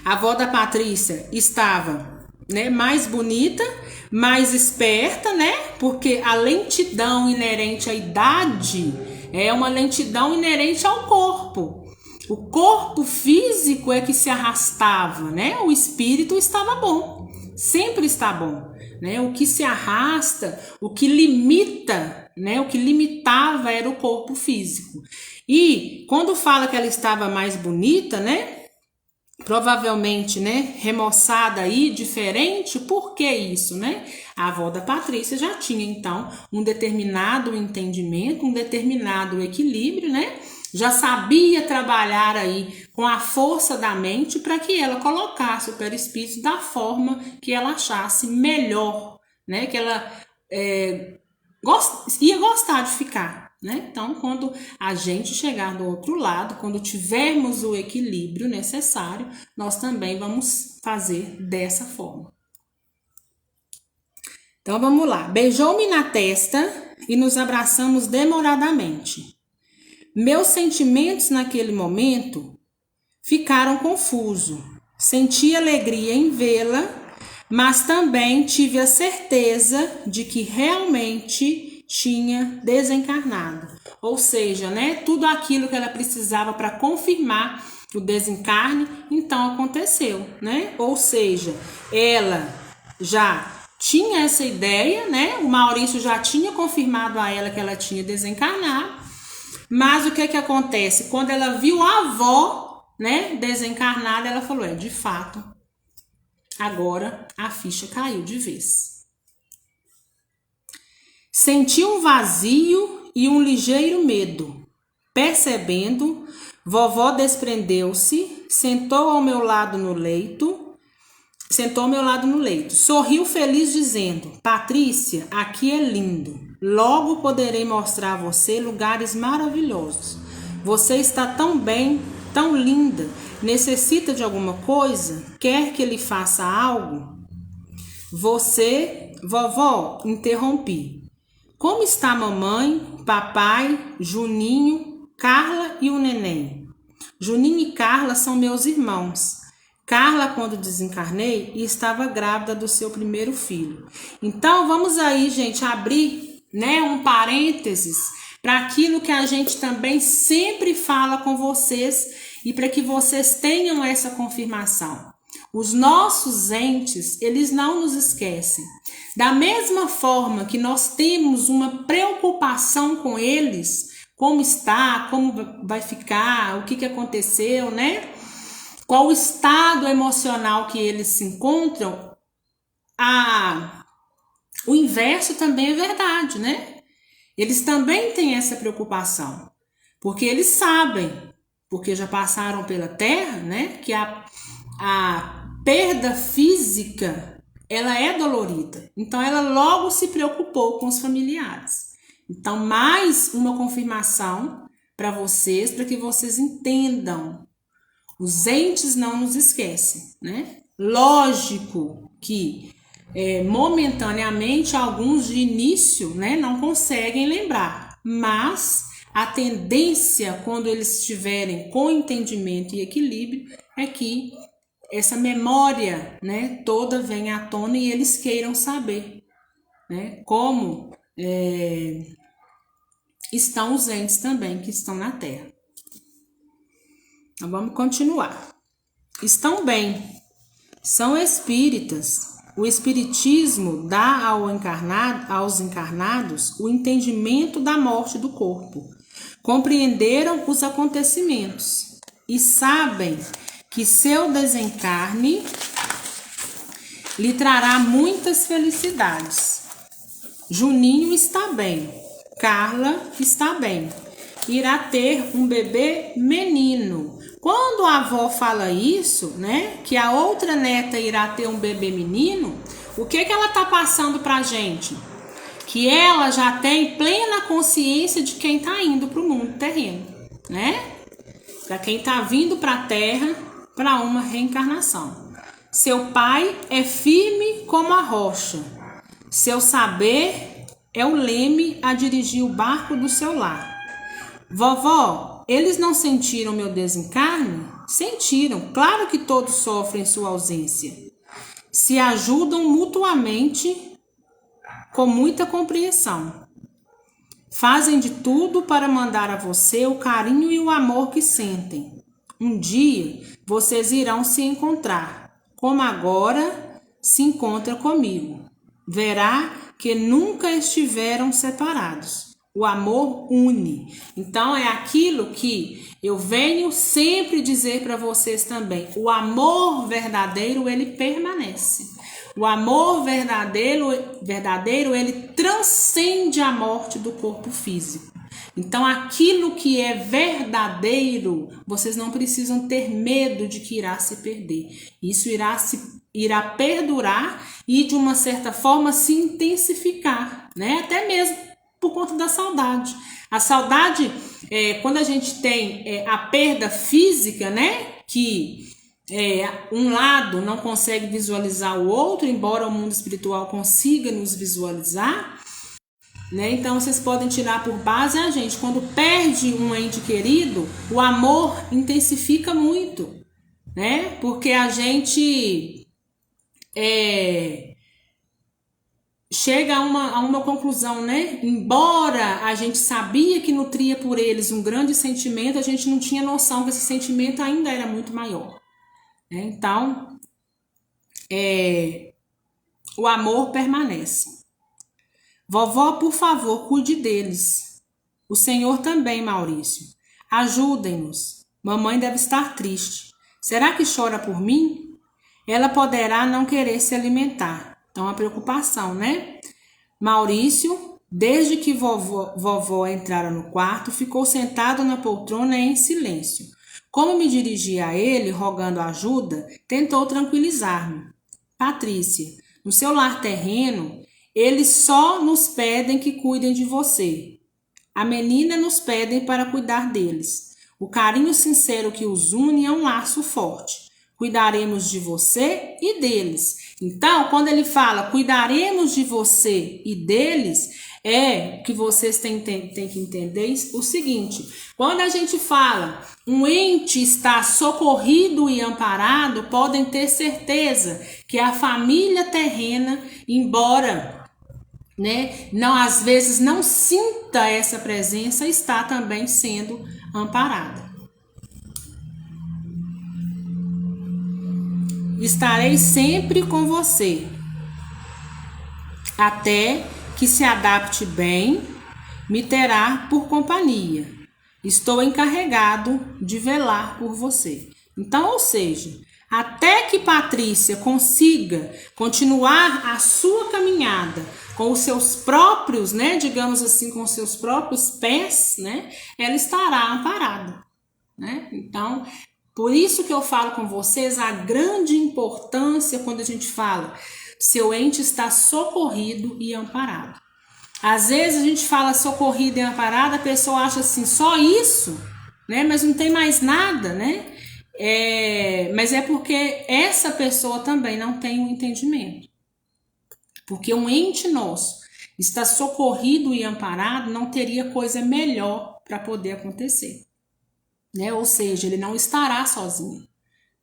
a avó da Patrícia estava, né, mais bonita, mais esperta, né? Porque a lentidão inerente à idade é uma lentidão inerente ao corpo. O corpo físico é que se arrastava, né? O espírito estava bom, sempre está bom, né? O que se arrasta, o que limita, né? O que limitava era o corpo físico. E quando fala que ela estava mais bonita, né? Provavelmente, né, remoçada aí, diferente, por que isso, né? A avó da Patrícia já tinha, então, um determinado entendimento, um determinado equilíbrio, né? Já sabia trabalhar aí com a força da mente para que ela colocasse o perispírito da forma que ela achasse melhor, né? Que ela ia gostar de ficar. Né? Então, quando a gente chegar do outro lado, quando tivermos o equilíbrio necessário, nós também vamos fazer dessa forma. Então, vamos lá. Beijou-me na testa e nos abraçamos demoradamente. Meus sentimentos naquele momento ficaram confusos. Senti alegria em vê-la, mas também tive a certeza de que realmente tinha desencarnado, ou seja, né, tudo aquilo que ela precisava para confirmar o desencarne, então aconteceu, né? Ou seja, ela já tinha essa ideia, né? O Maurício já tinha confirmado a ela que ela tinha desencarnado, mas o que acontece? Quando ela viu a avó, né, desencarnada, ela falou, de fato, agora a ficha caiu de vez. Senti um vazio e um ligeiro medo. Percebendo, vovó desprendeu-se, sentou ao meu lado no leito. Sorriu feliz dizendo, Patrícia, aqui é lindo. Logo poderei mostrar a você lugares maravilhosos. Você está tão bem, tão linda. Necessita de alguma coisa? Quer que lhe faça algo? Vovó, interrompi. Como está mamãe, papai, Juninho, Carla e o neném? Juninho e Carla são meus irmãos. Carla, quando desencarnei, estava grávida do seu primeiro filho. Então, vamos aí, gente, abrir, né, um parênteses para aquilo que a gente também sempre fala com vocês e para que vocês tenham essa confirmação. Os nossos entes, eles não nos esquecem. Da mesma forma que nós temos uma preocupação com eles, como está, como vai ficar, o que aconteceu, né? Qual o estado emocional que eles se encontram, o inverso também é verdade, né? Eles também têm essa preocupação, porque eles sabem, porque já passaram pela Terra, né? Que a perda física, ela é dolorida. Então, ela logo se preocupou com os familiares. Então, mais uma confirmação para vocês, para que vocês entendam. Os entes não nos esquecem, né? Lógico que momentaneamente alguns de início, né, não conseguem lembrar, mas a tendência, quando eles estiverem com entendimento e equilíbrio, é que essa memória, né, toda venha à tona e eles queiram saber, né, como estão os entes também que estão na Terra. Então vamos continuar. Estão bem, são espíritas. O espiritismo dá aos encarnados o entendimento da morte do corpo. Compreenderam os acontecimentos e sabem que seu desencarne lhe trará muitas felicidades. Juninho está bem, Carla está bem, irá ter um bebê menino. Quando a avó fala isso, né, que a outra neta irá ter um bebê menino, o que ela está passando pra gente? Que ela já tem plena consciência de quem está indo para o mundo terreno, né? Para quem está vindo para a Terra para uma reencarnação. Seu pai é firme como a rocha. Seu saber é o leme a dirigir o barco do seu lar. Vovó, eles não sentiram meu desencarne? Sentiram. Claro que todos sofrem sua ausência. Se ajudam mutuamente com muita compreensão. Fazem de tudo para mandar a você o carinho e o amor que sentem. Um dia vocês irão se encontrar, como agora se encontra comigo. Verá que nunca estiveram separados. O amor une. Então é aquilo que eu venho sempre dizer para vocês também. O amor verdadeiro, ele permanece. O amor verdadeiro, ele transcende a morte do corpo físico. Então aquilo que é verdadeiro, vocês não precisam ter medo de que irá se perder. Isso irá perdurar e de uma certa forma se intensificar, né? Até mesmo por conta da saudade. A saudade, quando a gente tem a perda física, né? Que um lado não consegue visualizar o outro, embora o mundo espiritual consiga nos visualizar, né? Então vocês podem tirar por base a gente. Quando perde um ente querido, o amor intensifica muito, né? Porque a gente chega a uma conclusão, né? Embora a gente sabia que nutria por eles um grande sentimento, a gente não tinha noção que esse sentimento ainda era muito maior. Né? Então, o amor permanece. Vovó, por favor, cuide deles. O senhor também, Maurício. Ajudem-nos. Mamãe deve estar triste. Será que chora por mim? Ela poderá não querer se alimentar. Então, a preocupação, né? Maurício, desde que vovó entrara no quarto, ficou sentado na poltrona em silêncio. Como me dirigi a ele, rogando ajuda, tentou tranquilizar-me. Patrícia, no seu lar terreno, eles só nos pedem que cuidem de você. A menina nos pedem para cuidar deles. O carinho sincero que os une é um laço forte. Cuidaremos de você e deles. Então, quando ele fala cuidaremos de você e deles, que vocês têm que entender o seguinte: quando a gente fala um ente está socorrido e amparado, podem ter certeza que a família terrena, embora, né, às vezes não sinta essa presença, está também sendo amparada. Estarei sempre com você, até que se adapte bem, me terá por companhia. Estou encarregado de velar por você. Então, ou seja, até que Patrícia consiga continuar a sua caminhada com os seus próprios, né, digamos assim, com os seus próprios pés, né, ela estará amparada, né? Então, por isso que eu falo com vocês a grande importância quando a gente fala seu ente está socorrido e amparado. Às vezes a gente fala socorrida e amparada, a pessoa acha assim, só isso, né? Mas não tem mais nada, né? Mas é porque essa pessoa também não tem o entendimento. Porque um ente nosso está socorrido e amparado, não teria coisa melhor para poder acontecer, né? Ou seja, ele não estará sozinho,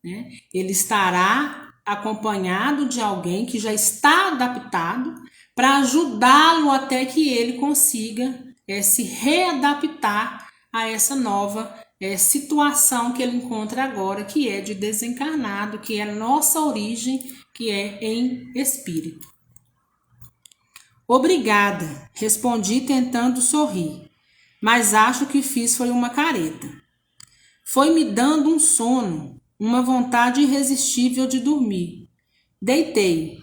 né? Ele estará acompanhado de alguém que já está adaptado para ajudá-lo até que ele consiga se readaptar a essa nova situação que ele encontra agora, que é de desencarnado, que é a nossa origem, que é em espírito. Obrigada, respondi tentando sorrir, mas acho que fiz foi uma careta. Foi me dando um sono, uma vontade irresistível de dormir. Deitei.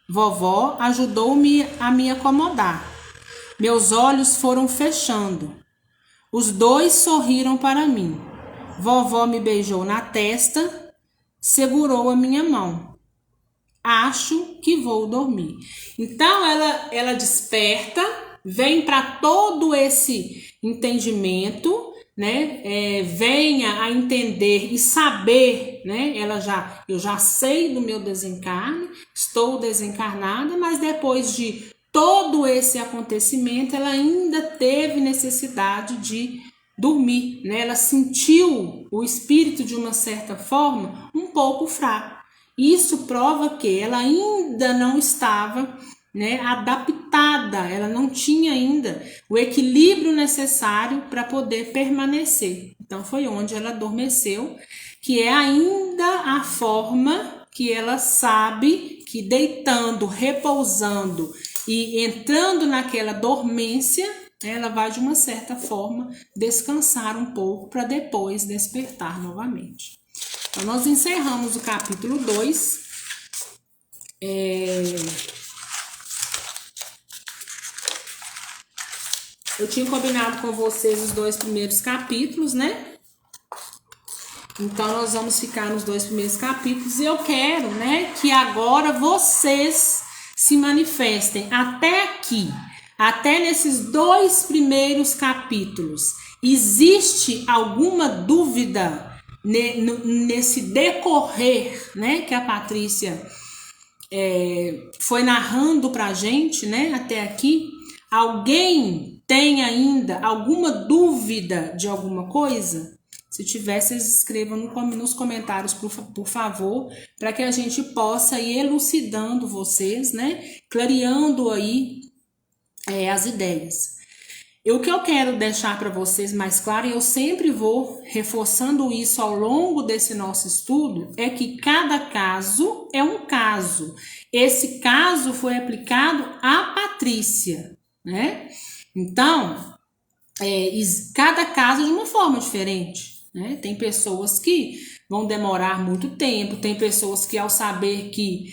Vovó ajudou-me a me acomodar. Meus olhos foram fechando. Os dois sorriram para mim. Vovó me beijou na testa, segurou a minha mão. Acho que vou dormir. Então ela desperta, vem para todo esse entendimento, né? Venha a entender e saber, né? Eu já sei do meu desencarne, estou desencarnada, mas depois de todo esse acontecimento, ela ainda teve necessidade de dormir, né? Ela sentiu o espírito de uma certa forma um pouco fraco. Isso prova que ela ainda não estava, né, adaptada, ela não tinha ainda o equilíbrio necessário para poder permanecer. Então foi onde ela adormeceu, que é ainda a forma que ela sabe que deitando, repousando e entrando naquela dormência, ela vai de uma certa forma descansar um pouco para depois despertar novamente. Então, nós encerramos o capítulo 2. Eu tinha combinado com vocês os 2 primeiros capítulos, né? Então, nós vamos ficar nos 2 primeiros capítulos. E eu quero, né, que agora vocês se manifestem até aqui. Até nesses 2 primeiros capítulos. Existe alguma dúvida nesse decorrer, né, que a Patrícia foi narrando pra gente, né, até aqui? Alguém tem ainda alguma dúvida de alguma coisa? Se tiver, vocês escrevam nos comentários, por favor, para que a gente possa ir elucidando vocês, né, clareando aí as ideias. O que eu quero deixar para vocês mais claro, e eu sempre vou reforçando isso ao longo desse nosso estudo, é que cada caso é um caso. Esse caso foi aplicado à Patrícia, né? Então, cada caso de uma forma diferente, né? Tem pessoas que vão demorar muito tempo, tem pessoas que ao saber que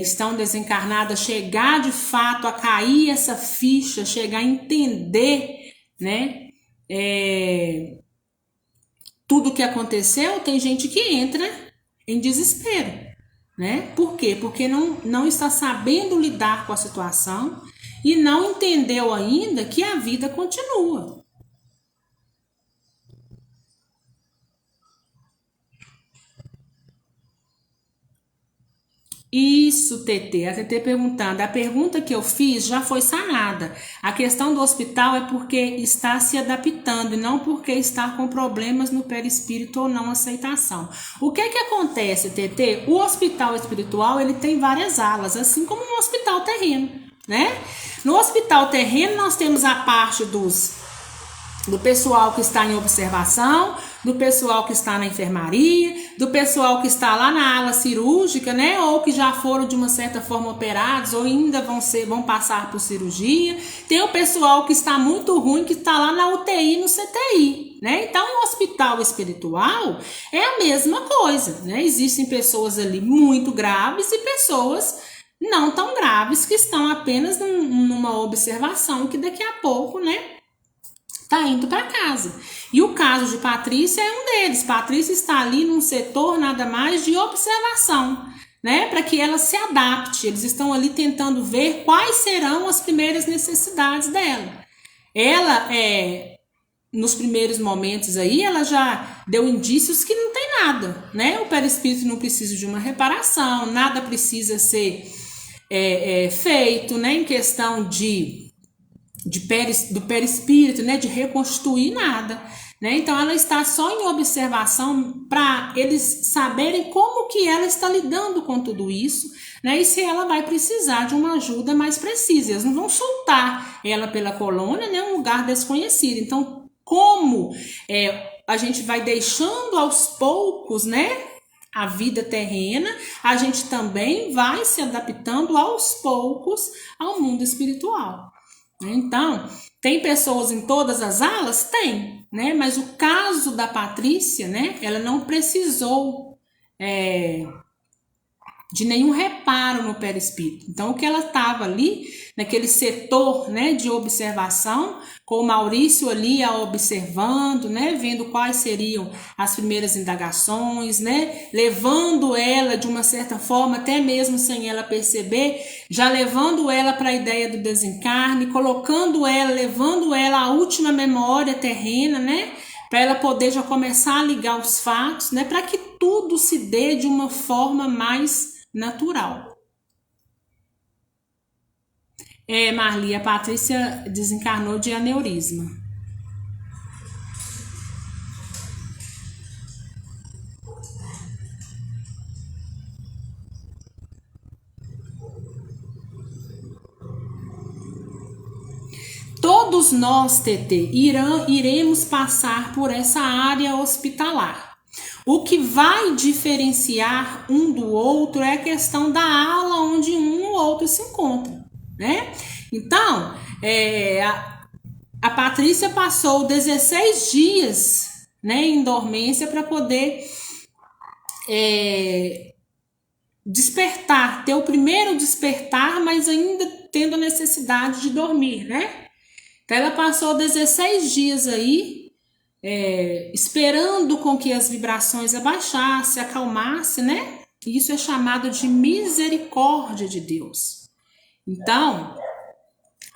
estão desencarnadas, chegar de fato a cair essa ficha, chegar a entender, né, tudo o que aconteceu, tem gente que entra em desespero, né? Por quê? Porque não está sabendo lidar com a situação e não entendeu ainda que a vida continua. Isso, TT. A TT perguntando. A pergunta que eu fiz já foi sanada. A questão do hospital é porque está se adaptando e não porque está com problemas no perispírito ou não aceitação. O que acontece, TT? O hospital espiritual, ele tem várias alas, assim como no hospital terreno, né? No hospital terreno, nós temos a parte do pessoal que está em observação, do pessoal que está na enfermaria, do pessoal que está lá na ala cirúrgica, né? Ou que já foram de uma certa forma operados ou ainda vão passar por cirurgia. Tem o pessoal que está muito ruim, que está lá na UTI, no CTI, né? Então, o hospital espiritual é a mesma coisa, né? Existem pessoas ali muito graves e pessoas não tão graves que estão apenas numa observação que daqui a pouco, né, tá indo para casa. E o caso de Patrícia é um deles. Patrícia está ali num setor nada mais de observação, né, para que ela se adapte. Eles estão ali tentando ver quais serão as primeiras necessidades dela. Ela, nos primeiros momentos aí, ela já deu indícios que não tem nada, né? O perispírito não precisa de uma reparação, nada precisa ser feito, né, em questão do perispírito, né, de reconstituir nada, né? Então ela está só em observação para eles saberem como que ela está lidando com tudo isso, né? E se ela vai precisar de uma ajuda mais precisa. Eles não vão soltar ela pela colônia, né, um lugar desconhecido. Então, como a gente vai deixando aos poucos, né, a vida terrena, a gente também vai se adaptando aos poucos ao mundo espiritual. Então, tem pessoas em todas as alas? Tem, né? Mas o caso da Patrícia, né? Ela não precisou de nenhum reparo no perispírito. Então, o que ela estava ali, naquele setor, né, de observação, com o Maurício ali a observando, né, vendo quais seriam as primeiras indagações, né, levando ela de uma certa forma, até mesmo sem ela perceber, já levando ela para a ideia do desencarne, colocando ela, levando ela à última memória terrena, né, para ela poder já começar a ligar os fatos, né, para que tudo se dê de uma forma mais natural. Marli, a Patrícia desencarnou de aneurisma. Todos nós, TT, iremos passar por essa área hospitalar. O que vai diferenciar um do outro é a questão da ala onde um ou outro se encontra, né? Então, a Patrícia passou 16 dias, né, em dormência para poder despertar, ter o primeiro despertar, mas ainda tendo a necessidade de dormir, né? Então, ela passou 16 dias aí, esperando com que as vibrações abaixassem, acalmassem, né? Isso é chamado de misericórdia de Deus. Então,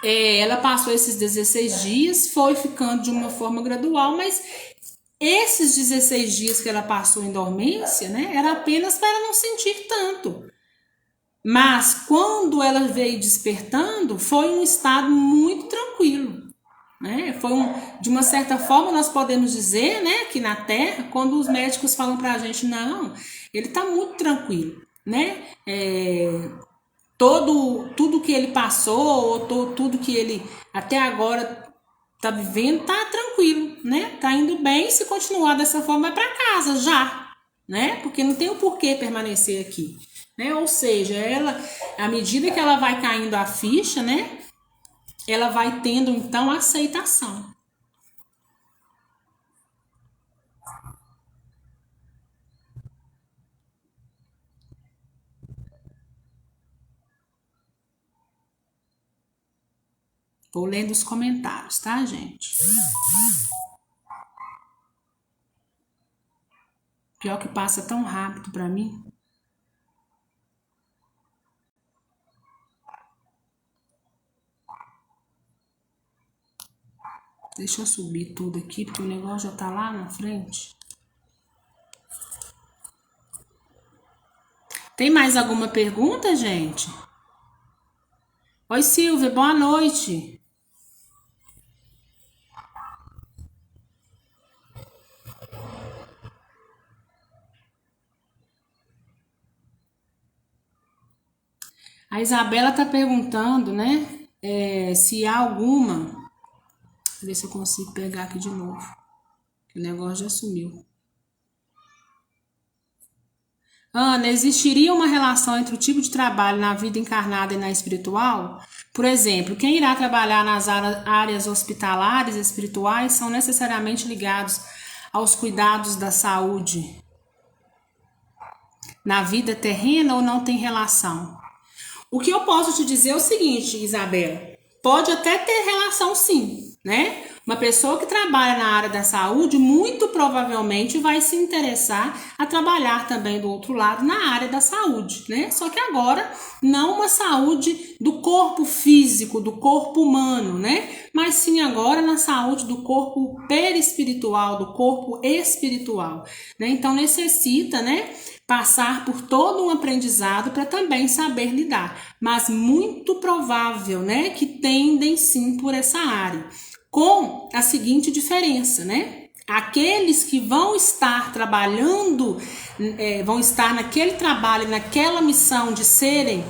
ela passou esses 16 dias, foi ficando de uma forma gradual, mas esses 16 dias que ela passou em dormência, né, era apenas para ela não sentir tanto. Mas quando ela veio despertando, foi um estado muito tranquilo. Né? Foi de uma certa forma, nós podemos dizer, né, que na Terra, quando os médicos falam para a gente, não, ele está muito tranquilo, né? Tudo que ele passou, ou tudo que ele até agora está vivendo, está tranquilo, né? Está indo bem, se continuar dessa forma, vai para casa já, né? Porque não tem o porquê permanecer aqui, né? Ou seja, ela, à medida que ela vai caindo a ficha, né, ela vai tendo, então, aceitação. Vou lendo os comentários, tá, gente? Pior que passa tão rápido para mim. Deixa eu subir tudo aqui, porque o negócio já tá lá na frente. Tem mais alguma pergunta, gente? Oi, Silvia, boa noite. A Isabela tá perguntando, né, se há alguma... Deixa eu ver se eu consigo pegar aqui de novo. O negócio já sumiu. Ana, existiria uma relação entre o tipo de trabalho na vida encarnada e na espiritual? Por exemplo, quem irá trabalhar nas áreas hospitalares e espirituais são necessariamente ligados aos cuidados da saúde na vida terrena ou não tem relação? O que eu posso te dizer é o seguinte, Isabela, pode até ter relação sim, né? Uma pessoa que trabalha na área da saúde muito provavelmente vai se interessar a trabalhar também do outro lado na área da saúde, né? Só que agora não uma saúde do corpo físico, do corpo humano, né? Mas sim agora na saúde do corpo perispiritual, do corpo espiritual, né? Então necessita, né, passar por todo um aprendizado para também saber lidar, mas muito provável, né, que tendem sim por essa área. Com a seguinte diferença, né? Aqueles que vão estar trabalhando, vão estar naquele trabalho, naquela missão de serem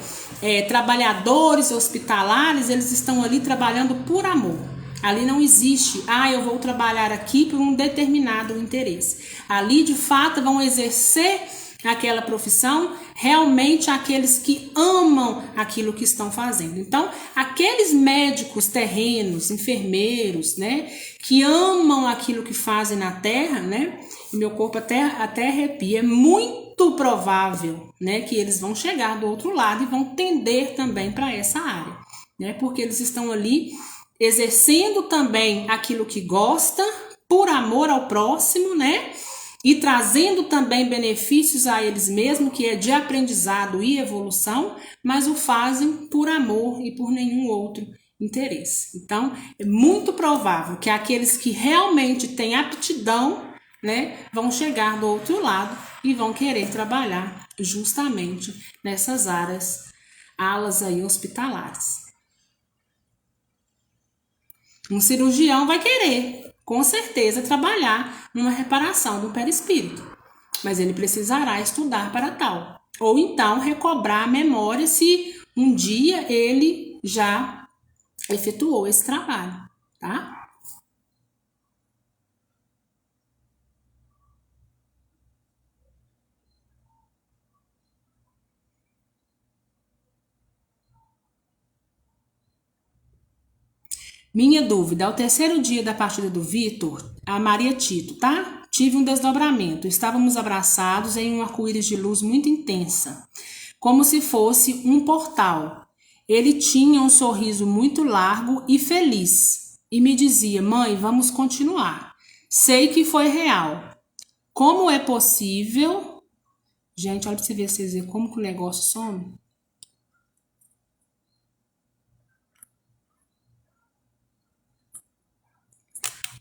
trabalhadores hospitalares, eles estão ali trabalhando por amor. Ali não existe, eu vou trabalhar aqui por um determinado interesse. Ali, de fato, vão exercer aquela profissão, realmente aqueles que amam aquilo que estão fazendo. Então, aqueles médicos terrenos, enfermeiros, né, que amam aquilo que fazem na terra, né, meu corpo até arrepia, é muito provável, né, que eles vão chegar do outro lado e vão tender também para essa área, né, porque eles estão ali exercendo também aquilo que gosta, por amor ao próximo, né, e trazendo também benefícios a eles mesmos, que é de aprendizado e evolução, mas o fazem por amor e por nenhum outro interesse. Então, é muito provável que aqueles que realmente têm aptidão, né, vão chegar do outro lado e vão querer trabalhar justamente nessas alas aí hospitalares. Um cirurgião vai querer, com certeza, trabalhar numa reparação do perispírito, mas ele precisará estudar para tal, ou então recobrar a memória se um dia ele já efetuou esse trabalho, tá? Minha dúvida, ao terceiro dia da partida do Vitor, a Maria Tito, tá? Tive um desdobramento. Estávamos abraçados em um arco-íris de luz muito intensa, como se fosse um portal. Ele tinha um sorriso muito largo e feliz e me dizia: mãe, vamos continuar. Sei que foi real. Como é possível? Gente, olha para você ver, vocês verem como que o negócio some.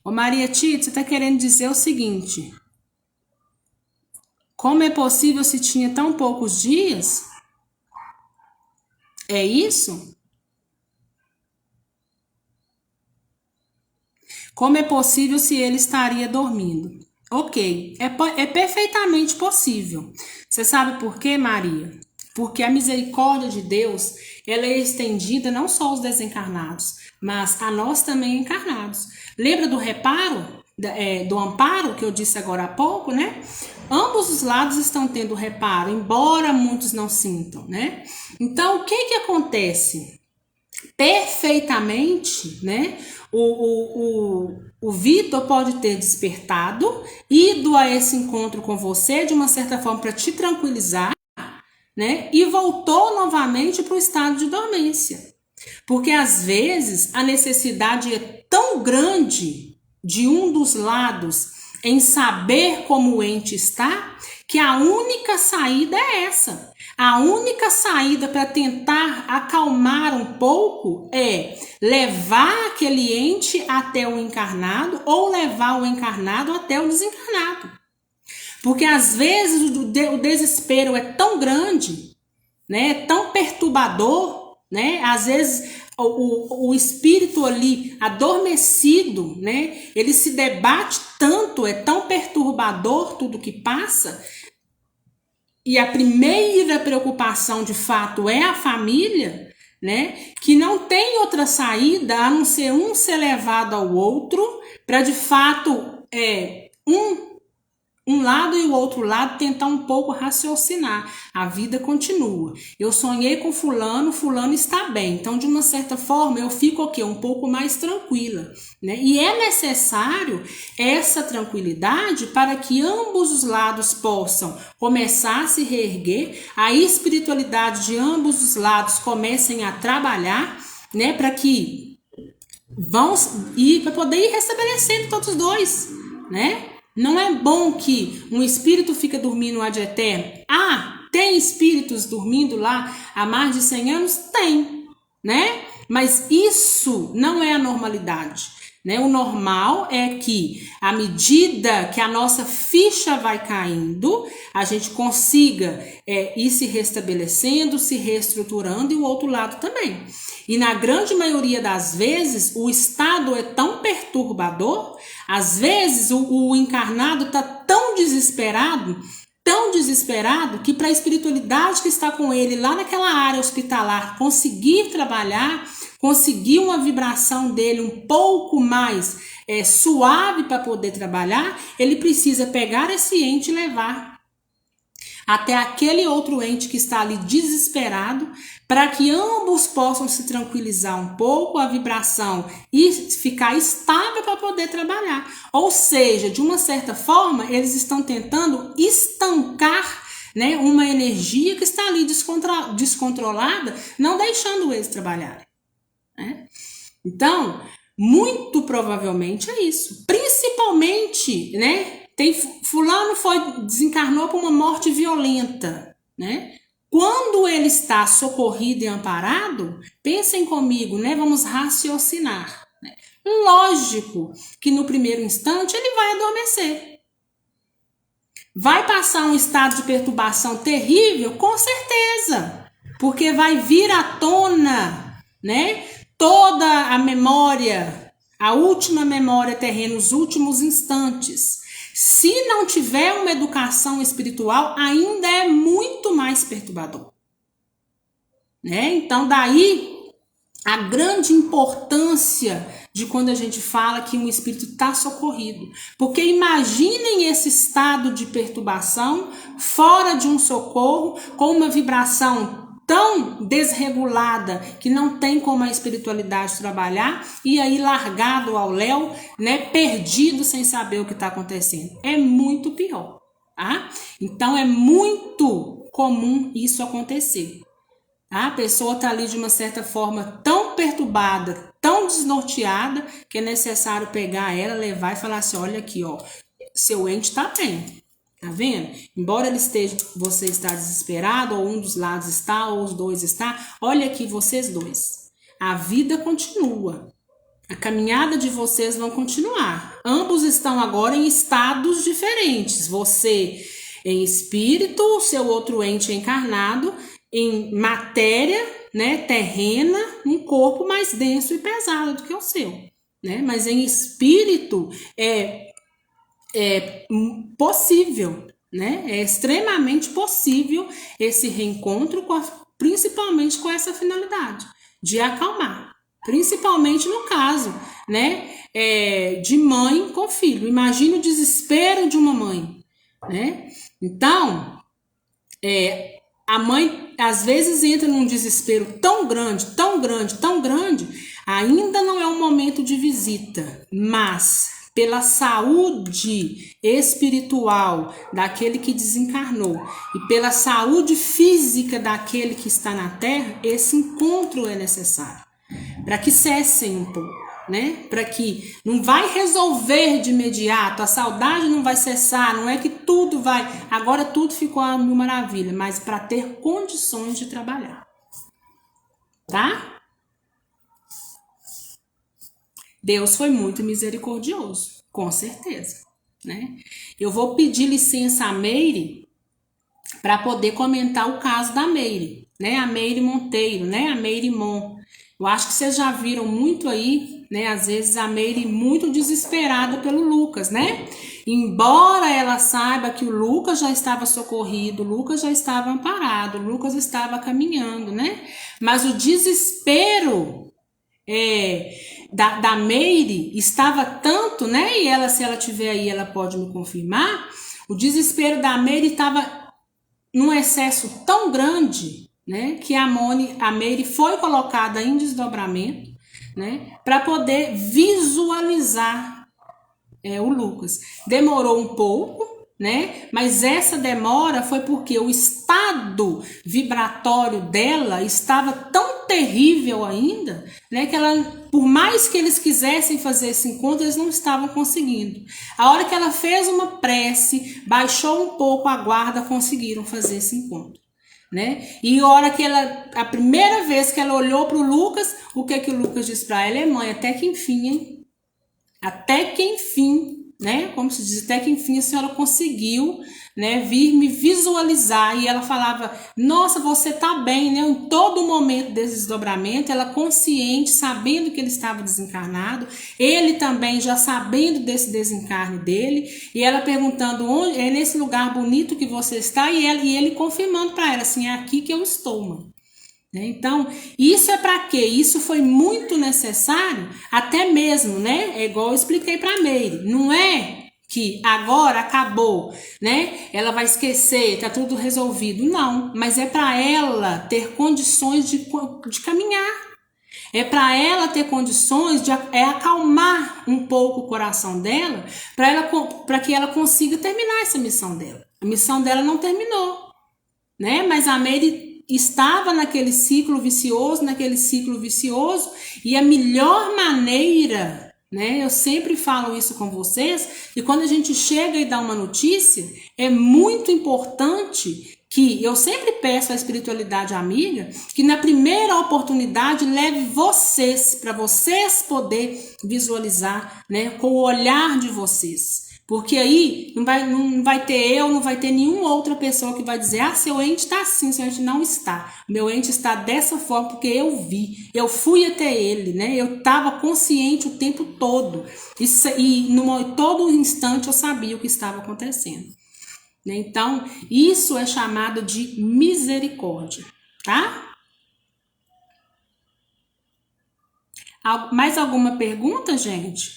Ô Maria Tito, você está querendo dizer o seguinte: como é possível se tinha tão poucos dias? É isso? Como é possível se ele estaria dormindo? Ok, é perfeitamente possível. Você sabe por quê, Maria? Porque a misericórdia de Deus, ela é estendida não só aos desencarnados, mas a nós também encarnados. Lembra do reparo, do amparo que eu disse agora há pouco, né? Ambos os lados estão tendo reparo, embora muitos não sintam, né? Então, o que acontece? Perfeitamente, né? O Vitor pode ter despertado, ido a esse encontro com você de uma certa forma para te tranquilizar, né? E voltou novamente para o estado de dormência. Porque às vezes a necessidade é tão grande de um dos lados em saber como o ente está, que a única saída é essa. A única saída para tentar acalmar um pouco é levar aquele ente até o encarnado ou levar o encarnado até o desencarnado. Porque às vezes o desespero é tão grande, né, tão perturbador, né? Às vezes o espírito ali adormecido, né, ele se debate tanto, é tão perturbador tudo que passa. E a primeira preocupação, de fato, é a família, né? Que não tem outra saída a não ser um ser levado ao outro para, de fato, um lado e o outro lado tentar um pouco raciocinar. A vida continua. Eu sonhei com fulano, fulano está bem. Então, de uma certa forma, eu fico aqui um pouco mais tranquila, né? E é necessário essa tranquilidade para que ambos os lados possam começar a se reerguer, a espiritualidade de ambos os lados comecem a trabalhar, né? Para que vão ir para poder ir restabelecendo todos os dois, né? Não é bom que um espírito fica dormindo ad eterno. Tem espíritos dormindo lá há mais de 100 anos? Tem, né? Mas isso não é a normalidade, né? O normal é que, à medida que a nossa ficha vai caindo, a gente consiga ir se restabelecendo, se reestruturando, e o outro lado também. E na grande maioria das vezes, o estado é tão perturbador, às vezes o encarnado está tão desesperado, que para a espiritualidade que está com ele lá naquela área hospitalar conseguir trabalhar, conseguir uma vibração dele um pouco mais suave para poder trabalhar, ele precisa pegar esse ente e levar até aquele outro ente que está ali desesperado, para que ambos possam se tranquilizar um pouco, a vibração, e ficar estável para poder trabalhar. Ou seja, de uma certa forma, eles estão tentando estancar, né, uma energia que está ali descontrolada, não deixando eles trabalharem, né? Então, muito provavelmente é isso. Principalmente, né? Fulano desencarnou por uma morte violenta, né? Quando ele está socorrido e amparado, pensem comigo, né? Vamos raciocinar, né? Lógico que no primeiro instante ele vai adormecer. Vai passar um estado de perturbação terrível? Com certeza, porque vai vir à tona, né? Toda a memória, a última memória terrena, os últimos instantes. Se não tiver uma educação espiritual, ainda é muito mais perturbador, né? Então, daí a grande importância de quando a gente fala que um espírito está socorrido. Porque imaginem esse estado de perturbação, fora de um socorro, com uma vibração tão desregulada que não tem como a espiritualidade trabalhar, e aí largado ao léu, né, perdido sem saber o que está acontecendo. É muito pior, tá? Então é muito comum isso acontecer. A pessoa está ali de uma certa forma tão perturbada, tão desnorteada, que é necessário pegar ela, levar e falar assim, olha aqui, ó, seu ente está bem. Tá vendo? Embora você está desesperado, ou um dos lados está, ou os dois está, olha aqui vocês dois. A vida continua. A caminhada de vocês vão continuar. Ambos estão agora em estados diferentes. Você em espírito, o seu outro ente encarnado, em matéria, né, terrena, um corpo mais denso e pesado do que o seu, né? Mas em espírito é possível, né? É extremamente possível esse reencontro, principalmente com essa finalidade de acalmar, principalmente no caso, né, de mãe com filho. Imagine o desespero de uma mãe, né? Então, a mãe às vezes entra num desespero tão grande, ainda não é um momento de visita, mas pela saúde espiritual daquele que desencarnou e pela saúde física daquele que está na Terra, esse encontro é necessário, para que cessem um pouco, né? Para que não vai resolver de imediato, a saudade não vai cessar, não é que tudo vai, agora tudo ficou a mil maravilha, mas para ter condições de trabalhar, tá? Deus foi muito misericordioso, com certeza, né? Eu vou pedir licença a Meire para poder comentar o caso da Meire, né? A Meire Monteiro, né? A Meire Mon. Eu acho que vocês já viram muito aí, né? Às vezes a Meire muito desesperada pelo Lucas, né? Embora ela saiba que o Lucas já estava socorrido, o Lucas já estava amparado, o Lucas estava caminhando, né? Mas o desespero da Meire estava tanto, né? E ela, se ela tiver aí, ela pode me confirmar. O desespero da Meire estava num excesso tão grande, né? Que a Meire foi colocada em desdobramento, né? Para poder visualizar o Lucas. Demorou um pouco, né? Mas essa demora foi porque o estado vibratório dela estava tão tão terrível ainda, né, que ela, por mais que eles quisessem fazer esse encontro, eles não estavam conseguindo. A hora que ela fez uma prece, baixou um pouco a guarda, conseguiram fazer esse encontro, né? E a hora que a primeira vez que ela olhou para o Lucas, o que o Lucas disse para ela? Mãe, até que enfim, hein? Até que enfim, né? Como se diz, até que enfim a senhora conseguiu, né, vir me visualizar. E ela falava, nossa, você tá bem, né? Em todo momento desse desdobramento, ela consciente, sabendo que ele estava desencarnado, ele também já sabendo desse desencarne dele, e ela perguntando, onde é nesse lugar bonito que você está, e ele confirmando para ela, assim, é aqui que eu estou, mãe. Então, isso é para quê? Isso foi muito necessário, até mesmo, né? É igual eu expliquei para a Meire. Não é que agora acabou, né? Ela vai esquecer, tá tudo resolvido. Não, mas é para ela ter condições de caminhar. É para ela ter condições de acalmar um pouco o coração dela, para que ela consiga terminar essa missão dela. A missão dela não terminou, né? Mas a Meire estava naquele ciclo vicioso, e a melhor maneira, né? Eu sempre falo isso com vocês, e quando a gente chega e dá uma notícia, é muito importante que eu sempre peço à espiritualidade amiga que na primeira oportunidade leve vocês, para vocês poder visualizar, né, com o olhar de vocês. Porque aí não vai ter eu, não vai ter nenhuma outra pessoa que vai dizer, ah, seu ente está assim, seu ente não está. Meu ente está dessa forma porque eu vi, eu fui até ele, né? Eu estava consciente o tempo todo. Todo instante eu sabia o que estava acontecendo. Então, isso é chamado de misericórdia, tá? Mais alguma pergunta, gente?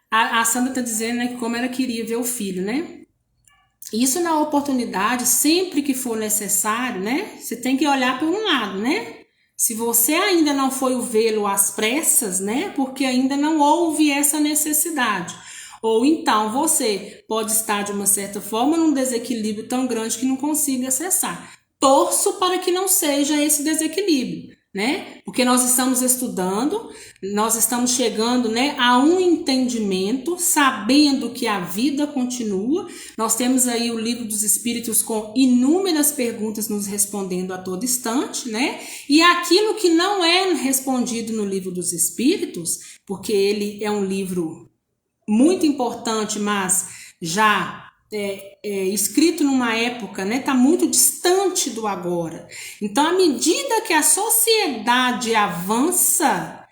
A Sandra está dizendo, né, que como ela queria ver o filho, né? Isso na oportunidade, sempre que for necessário, né? Você tem que olhar para um lado, né? Se você ainda não foi vê-lo às pressas, né? Porque ainda não houve essa necessidade. Ou então você pode estar, de uma certa forma, num desequilíbrio tão grande que não consiga acessar. Torço para que não seja esse desequilíbrio, né? Porque nós estamos estudando, nós estamos chegando, né, a um entendimento, sabendo que a vida continua. Nós temos aí o Livro dos Espíritos com inúmeras perguntas nos respondendo a todo instante, né? E aquilo que não é respondido no Livro dos Espíritos, porque ele é um livro muito importante, mas já escrito numa época, né, tá muito distante do agora. Então, à medida que a sociedade avança,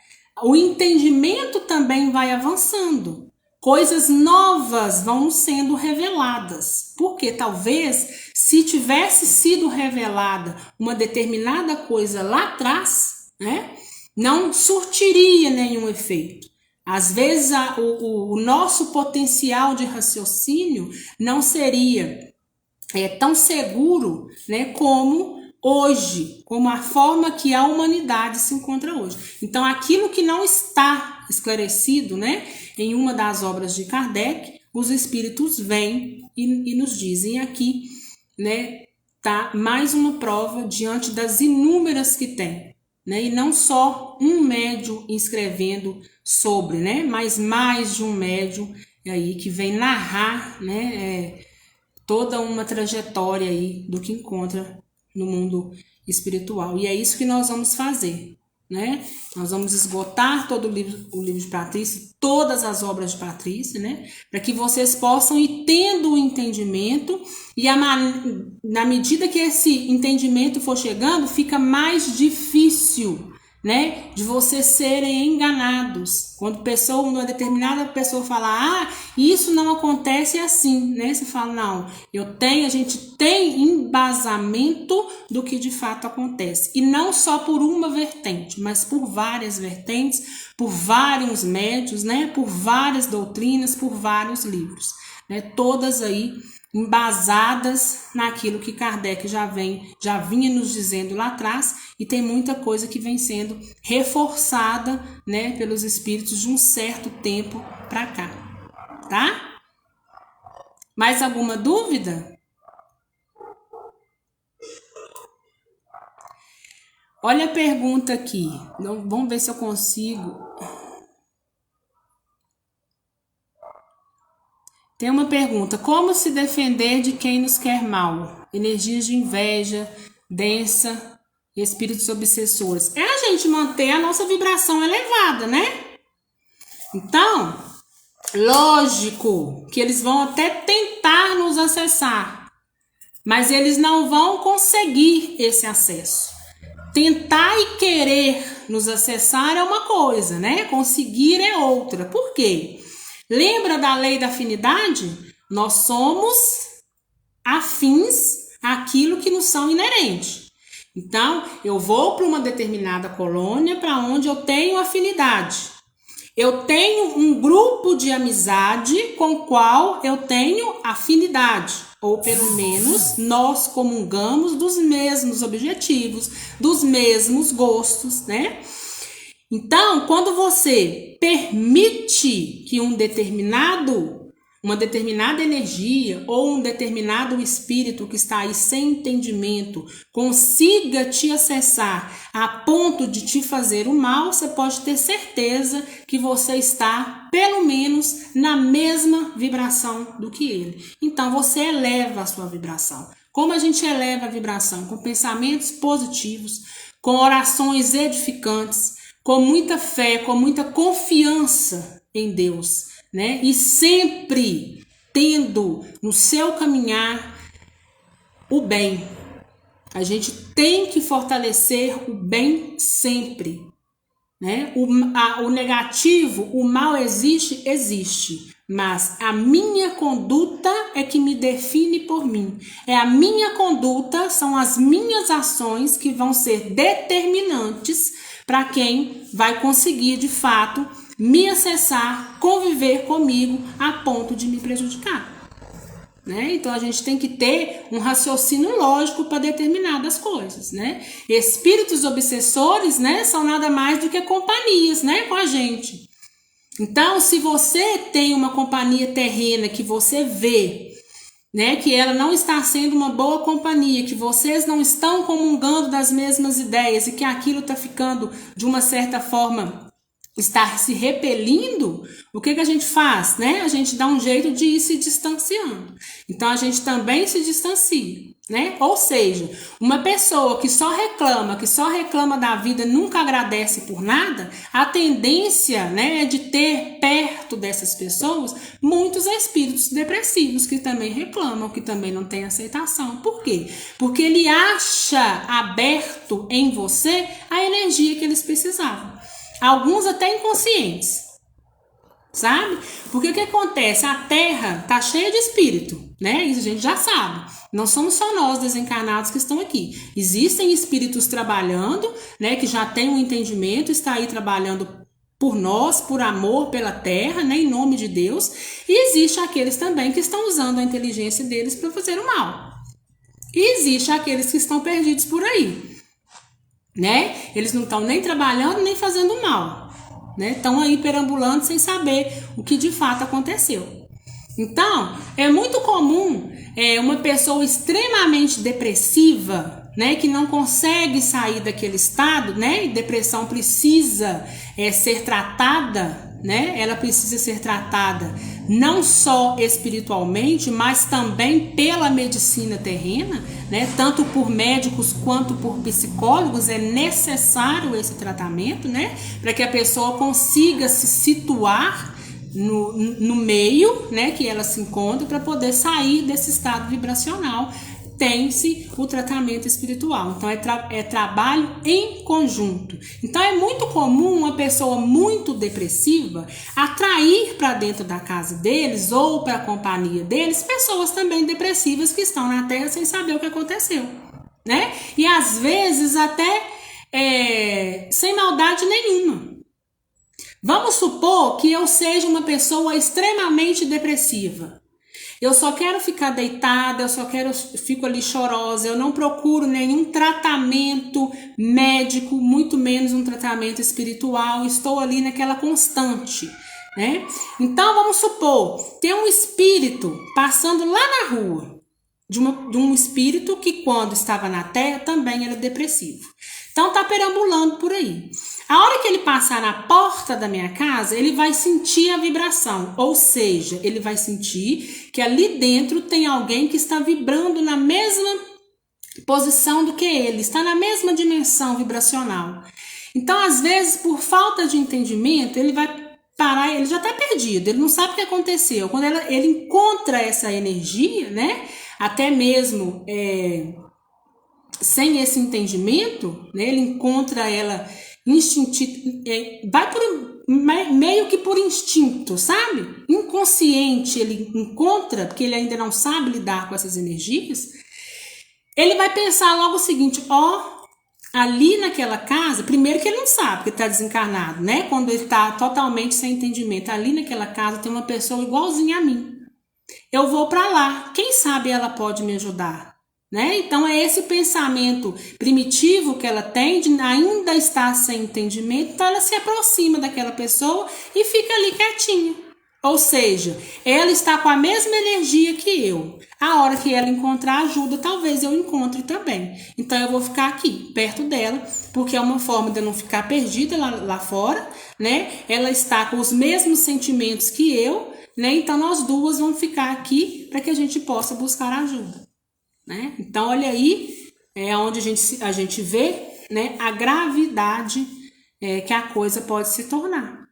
o entendimento também vai avançando. Coisas novas vão sendo reveladas. Porque talvez, se tivesse sido revelada uma determinada coisa lá atrás, né, não surtiria nenhum efeito. Às vezes o nosso potencial de raciocínio não seria tão seguro, né, como hoje, como a forma que a humanidade se encontra hoje. Então, aquilo que não está esclarecido, né, em uma das obras de Kardec, os espíritos vêm e nos dizem aqui, né, tá mais uma prova diante das inúmeras que tem. Né? E não só um médium escrevendo sobre, né? Mas mais de um médium aí que vem narrar, né, toda uma trajetória aí do que encontra no mundo espiritual. E é isso que nós vamos fazer, né? Nós vamos esgotar todo o livro de Patrícia, todas as obras de Patrícia, né? Para que vocês possam ir tendo o entendimento e na medida que esse entendimento for chegando, fica mais difícil, né, de vocês serem enganados. Quando uma determinada pessoa fala, isso não acontece assim, né? Você fala, não, a gente tem embasamento do que de fato acontece. E não só por uma vertente, mas por várias vertentes, por vários médiuns, né? Por várias doutrinas, por vários livros, né? Todas aí embasadas naquilo que Kardec já vinha nos dizendo lá atrás, e tem muita coisa que vem sendo reforçada, né, pelos espíritos de um certo tempo para cá, tá? Mais alguma dúvida? Olha a pergunta aqui. Vamos ver se eu consigo. Tem uma pergunta. Como se defender de quem nos quer mal? Energias de inveja, densa, espíritos obsessores. É a gente manter a nossa vibração elevada, né? Então, lógico que eles vão até tentar nos acessar, mas eles não vão conseguir esse acesso. Tentar e querer nos acessar é uma coisa, né? Conseguir é outra. Por quê? Lembra da lei da afinidade? Nós somos afins àquilo que nos são inerentes. Então, eu vou para uma determinada colônia para onde eu tenho afinidade. Eu tenho um grupo de amizade com o qual eu tenho afinidade, ou pelo menos nós comungamos dos mesmos objetivos, dos mesmos gostos, né? Então, quando você permite que uma determinada energia ou um determinado espírito que está aí sem entendimento consiga te acessar a ponto de te fazer o mal, você pode ter certeza que você está, pelo menos, na mesma vibração do que ele. Então, você eleva a sua vibração. Como a gente eleva a vibração? Com pensamentos positivos, com orações edificantes, com muita fé, com muita confiança em Deus, né? E sempre tendo no seu caminhar o bem. A gente tem que fortalecer o bem sempre, né? O negativo, o mal existe, mas a minha conduta é que me define por mim. É a minha conduta, são as minhas ações que vão ser determinantes para quem vai conseguir, de fato, me acessar, conviver comigo a ponto de me prejudicar. Né? Então, a gente tem que ter um raciocínio lógico para determinadas coisas. Né? Espíritos obsessores, né, são nada mais do que companhias, né, com a gente. Então, se você tem uma companhia terrena que você vê, né, que ela não está sendo uma boa companhia, que vocês não estão comungando das mesmas ideias e que aquilo está ficando, de uma certa forma, está se repelindo, o que a gente faz? Né? A gente dá um jeito de ir se distanciando. Então, a gente também se distancia. Né? Ou seja, uma pessoa que só reclama da vida, nunca agradece por nada, a tendência, né, é de ter perto dessas pessoas muitos espíritos depressivos que também reclamam, que também não têm aceitação. Por quê? Porque ele acha aberto em você a energia que eles precisavam. Alguns até inconscientes. Sabe? Porque o que acontece? A Terra está cheia de espírito, né? Isso a gente já sabe. Não somos só nós desencarnados que estão aqui. Existem espíritos trabalhando, né? Que já tem um entendimento, está aí trabalhando por nós, por amor pela Terra, né? Em nome de Deus. E existe aqueles também que estão usando a inteligência deles para fazer o mal. E existe aqueles que estão perdidos por aí, né? Eles não estão nem trabalhando nem fazendo mal. Estão aí perambulando sem saber o que de fato aconteceu. Então, é muito comum uma pessoa extremamente depressiva, né, que não consegue sair daquele estado, né, e depressão precisa ser tratada, né, ela precisa ser tratada não só espiritualmente, mas também pela medicina terrena, né, tanto por médicos quanto por psicólogos. É necessário esse tratamento, né, para que a pessoa consiga se situar no meio, né, que ela se encontra, para poder sair desse estado vibracional. Tem-se o tratamento espiritual. Então, é trabalho em conjunto. Então, é muito comum uma pessoa muito depressiva atrair para dentro da casa deles ou para a companhia deles pessoas também depressivas que estão na Terra sem saber o que aconteceu, né? E às vezes até sem maldade nenhuma. Vamos supor que eu seja uma pessoa extremamente depressiva. Eu só quero ficar deitada, fico ali chorosa, eu não procuro nenhum tratamento médico, muito menos um tratamento espiritual, estou ali naquela constante, né? Então vamos supor, tem um espírito passando lá na rua, de um espírito que quando estava na Terra também era depressivo. Então tá perambulando por aí. A hora que ele passar na porta da minha casa, ele vai sentir a vibração, ou seja, ele vai sentir que ali dentro tem alguém que está vibrando na mesma posição do que ele, está na mesma dimensão vibracional. Então, às vezes, por falta de entendimento, ele vai parar, ele já está perdido, ele não sabe o que aconteceu. Quando ele encontra essa energia, né, até mesmo sem esse entendimento, né, ele encontra ela instintivo, vai meio que por instinto, sabe? Inconsciente ele encontra, porque ele ainda não sabe lidar com essas energias. Ele vai pensar logo o seguinte, ali naquela casa, primeiro que ele não sabe que está desencarnado, né? Quando ele está totalmente sem entendimento, ali naquela casa tem uma pessoa igualzinha a mim. Eu vou para lá, quem sabe ela pode me ajudar, né? Então é esse pensamento primitivo que ela tem de ainda estar sem entendimento, então ela se aproxima daquela pessoa e fica ali quietinha. Ou seja, ela está com a mesma energia que eu. A hora que ela encontrar ajuda, talvez eu encontre também. Então eu vou ficar aqui, perto dela, porque é uma forma de eu não ficar perdida lá fora, né? Ela está com os mesmos sentimentos que eu, né? Então nós duas vamos ficar aqui para que a gente possa buscar ajuda, né? Então olha aí, é onde a gente vê, né, a gravidade que a coisa pode se tornar.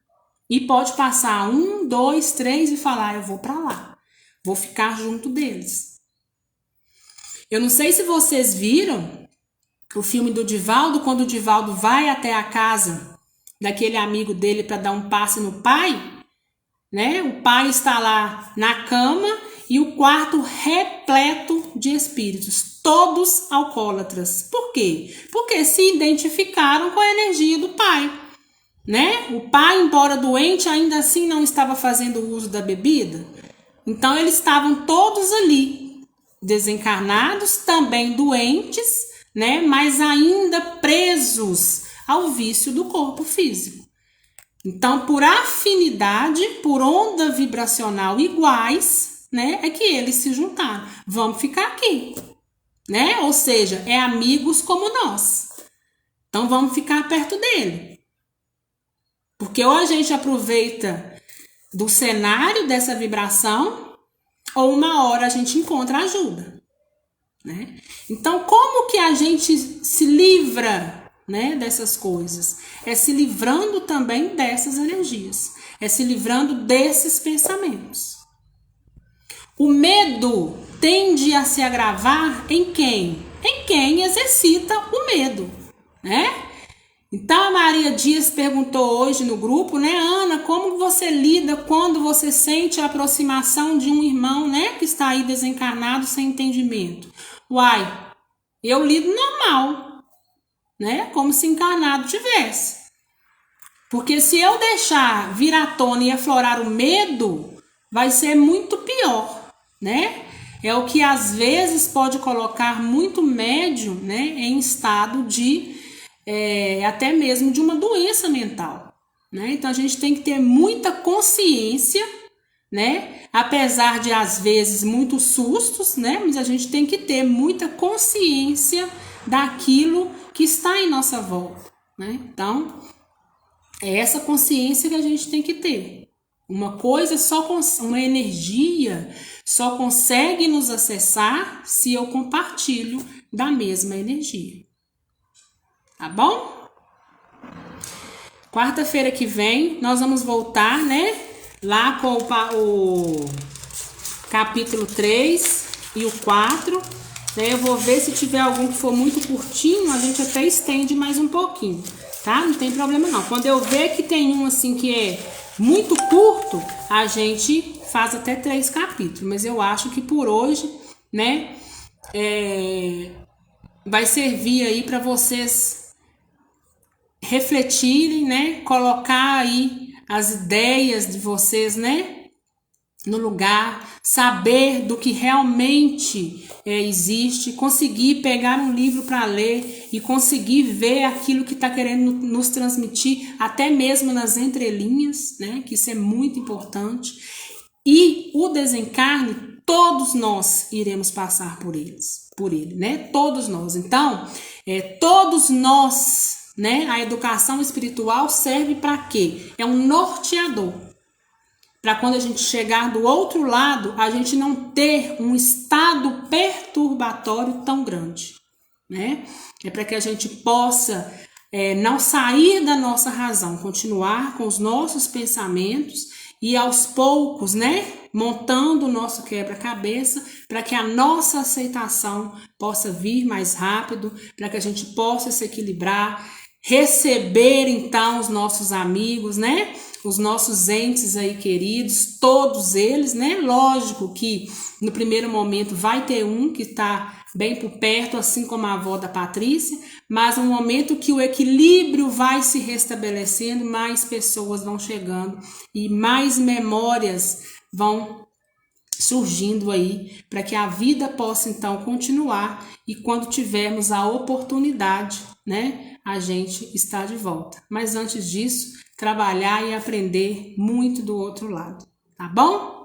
E pode passar 1, 2, 3 e falar, eu vou para lá. Vou ficar junto deles. Eu não sei se vocês viram o filme do Divaldo, quando o Divaldo vai até a casa daquele amigo dele para dar um passe no pai, né? O pai está lá na cama e o quarto repleto de espíritos, todos alcoólatras. Por quê? Porque se identificaram com a energia do pai. Né? O pai, embora doente, ainda assim não estava fazendo uso da bebida. Então eles estavam todos ali, desencarnados, também doentes, né? Mas ainda presos ao vício do corpo físico. Então, por afinidade, por onda vibracional iguais, né? É que eles se juntaram. Vamos ficar aqui, né? Ou seja, é amigos como nós. Então vamos ficar perto dele. Porque ou a gente aproveita do cenário dessa vibração, ou uma hora a gente encontra ajuda, né? Então, como que a gente se livra, né, dessas coisas? É se livrando também dessas energias, é se livrando desses pensamentos. O medo tende a se agravar em quem? Em quem exercita o medo, né? Então a Maria Dias perguntou hoje no grupo, né, Ana, como você lida quando você sente a aproximação de um irmão, né, que está aí desencarnado sem entendimento? Uai, eu lido normal, né, como se encarnado tivesse. Porque se eu deixar vir à tona e aflorar o medo, vai ser muito pior, né? É o que às vezes pode colocar muito médium, né, em estado de até mesmo de uma doença mental, né? Então a gente tem que ter muita consciência, né? Apesar de às vezes muitos sustos, né? Mas a gente tem que ter muita consciência daquilo que está em nossa volta, né? Então é essa consciência que a gente tem que ter. Uma coisa uma energia só consegue nos acessar se eu compartilho da mesma energia. Tá bom? Quarta-feira que vem nós vamos voltar, né? Lá com o capítulo 3 e o 4. Né? Eu vou ver se tiver algum que for muito curtinho, a gente até estende mais um pouquinho, tá? Não tem problema não. Quando eu ver que tem um assim que é muito curto, a gente faz até 3 capítulos. Mas eu acho que por hoje, né? Vai servir aí para vocês refletirem, né? Colocar aí as ideias de vocês, né? no lugar, saber do que realmente existe, conseguir pegar um livro para ler e conseguir ver aquilo que está querendo nos transmitir, até mesmo nas entrelinhas, né? Que isso é muito importante. E o desencarne, todos nós iremos passar por ele, né? Todos nós. Então, todos nós, né? A educação espiritual serve para quê? É um norteador. Para quando a gente chegar do outro lado, a gente não ter um estado perturbatório tão grande, né? É para que a gente possa não sair da nossa razão, continuar com os nossos pensamentos e aos poucos, né, montando o nosso quebra-cabeça para que a nossa aceitação possa vir mais rápido, para que a gente possa se equilibrar, receber então os nossos amigos, né? Os nossos entes aí queridos, todos eles, né? Lógico que no primeiro momento vai ter um que está bem por perto, assim como a avó da Patrícia, mas no momento que o equilíbrio vai se restabelecendo, mais pessoas vão chegando e mais memórias vão surgindo aí para que a vida possa então continuar e quando tivermos a oportunidade, né, a gente está de volta. Mas antes disso, trabalhar e aprender muito do outro lado, tá bom?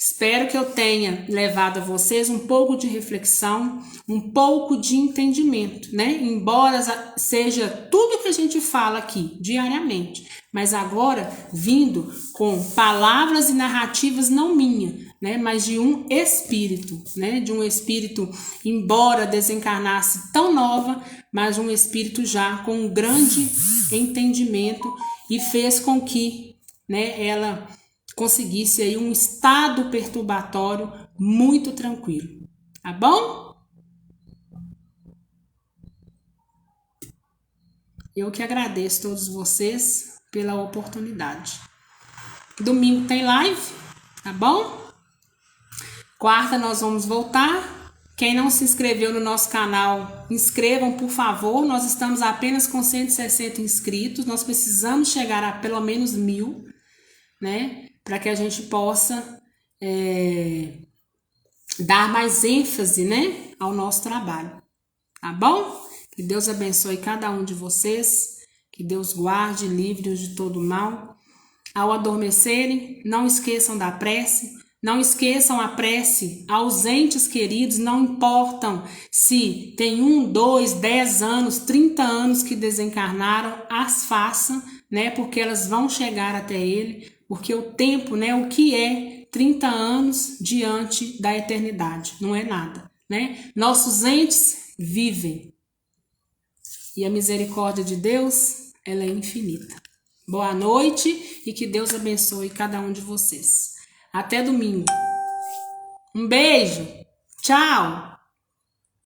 Espero que eu tenha levado a vocês um pouco de reflexão, um pouco de entendimento, né? Embora seja tudo que a gente fala aqui diariamente, mas agora vindo com palavras e narrativas não minha, né? Mas de um espírito, né? De um espírito, embora desencarnasse tão nova, mas um espírito já com um grande entendimento e fez com que, né, ela conseguisse aí um estado perturbatório muito tranquilo, tá bom? Eu que agradeço a todos vocês pela oportunidade. Domingo tem live, tá bom? Quarta nós vamos voltar. Quem não se inscreveu no nosso canal, inscrevam, por favor. Nós estamos apenas com 160 inscritos. Nós precisamos chegar a pelo menos 1000, né? Para que a gente possa dar mais ênfase, né, ao nosso trabalho, tá bom? Que Deus abençoe cada um de vocês, que Deus guarde e livre-os de todo mal. Ao adormecerem, não esqueçam da prece, não esqueçam a prece aos entes queridos, não importam se tem 1, 2, 10 anos, 30 anos que desencarnaram, as façam, né, porque elas vão chegar até ele, porque o tempo, né, o que é 30 anos diante da eternidade, não é nada, né? Nossos entes vivem e a misericórdia de Deus, ela é infinita. Boa noite e que Deus abençoe cada um de vocês. Até domingo. Um beijo. Tchau.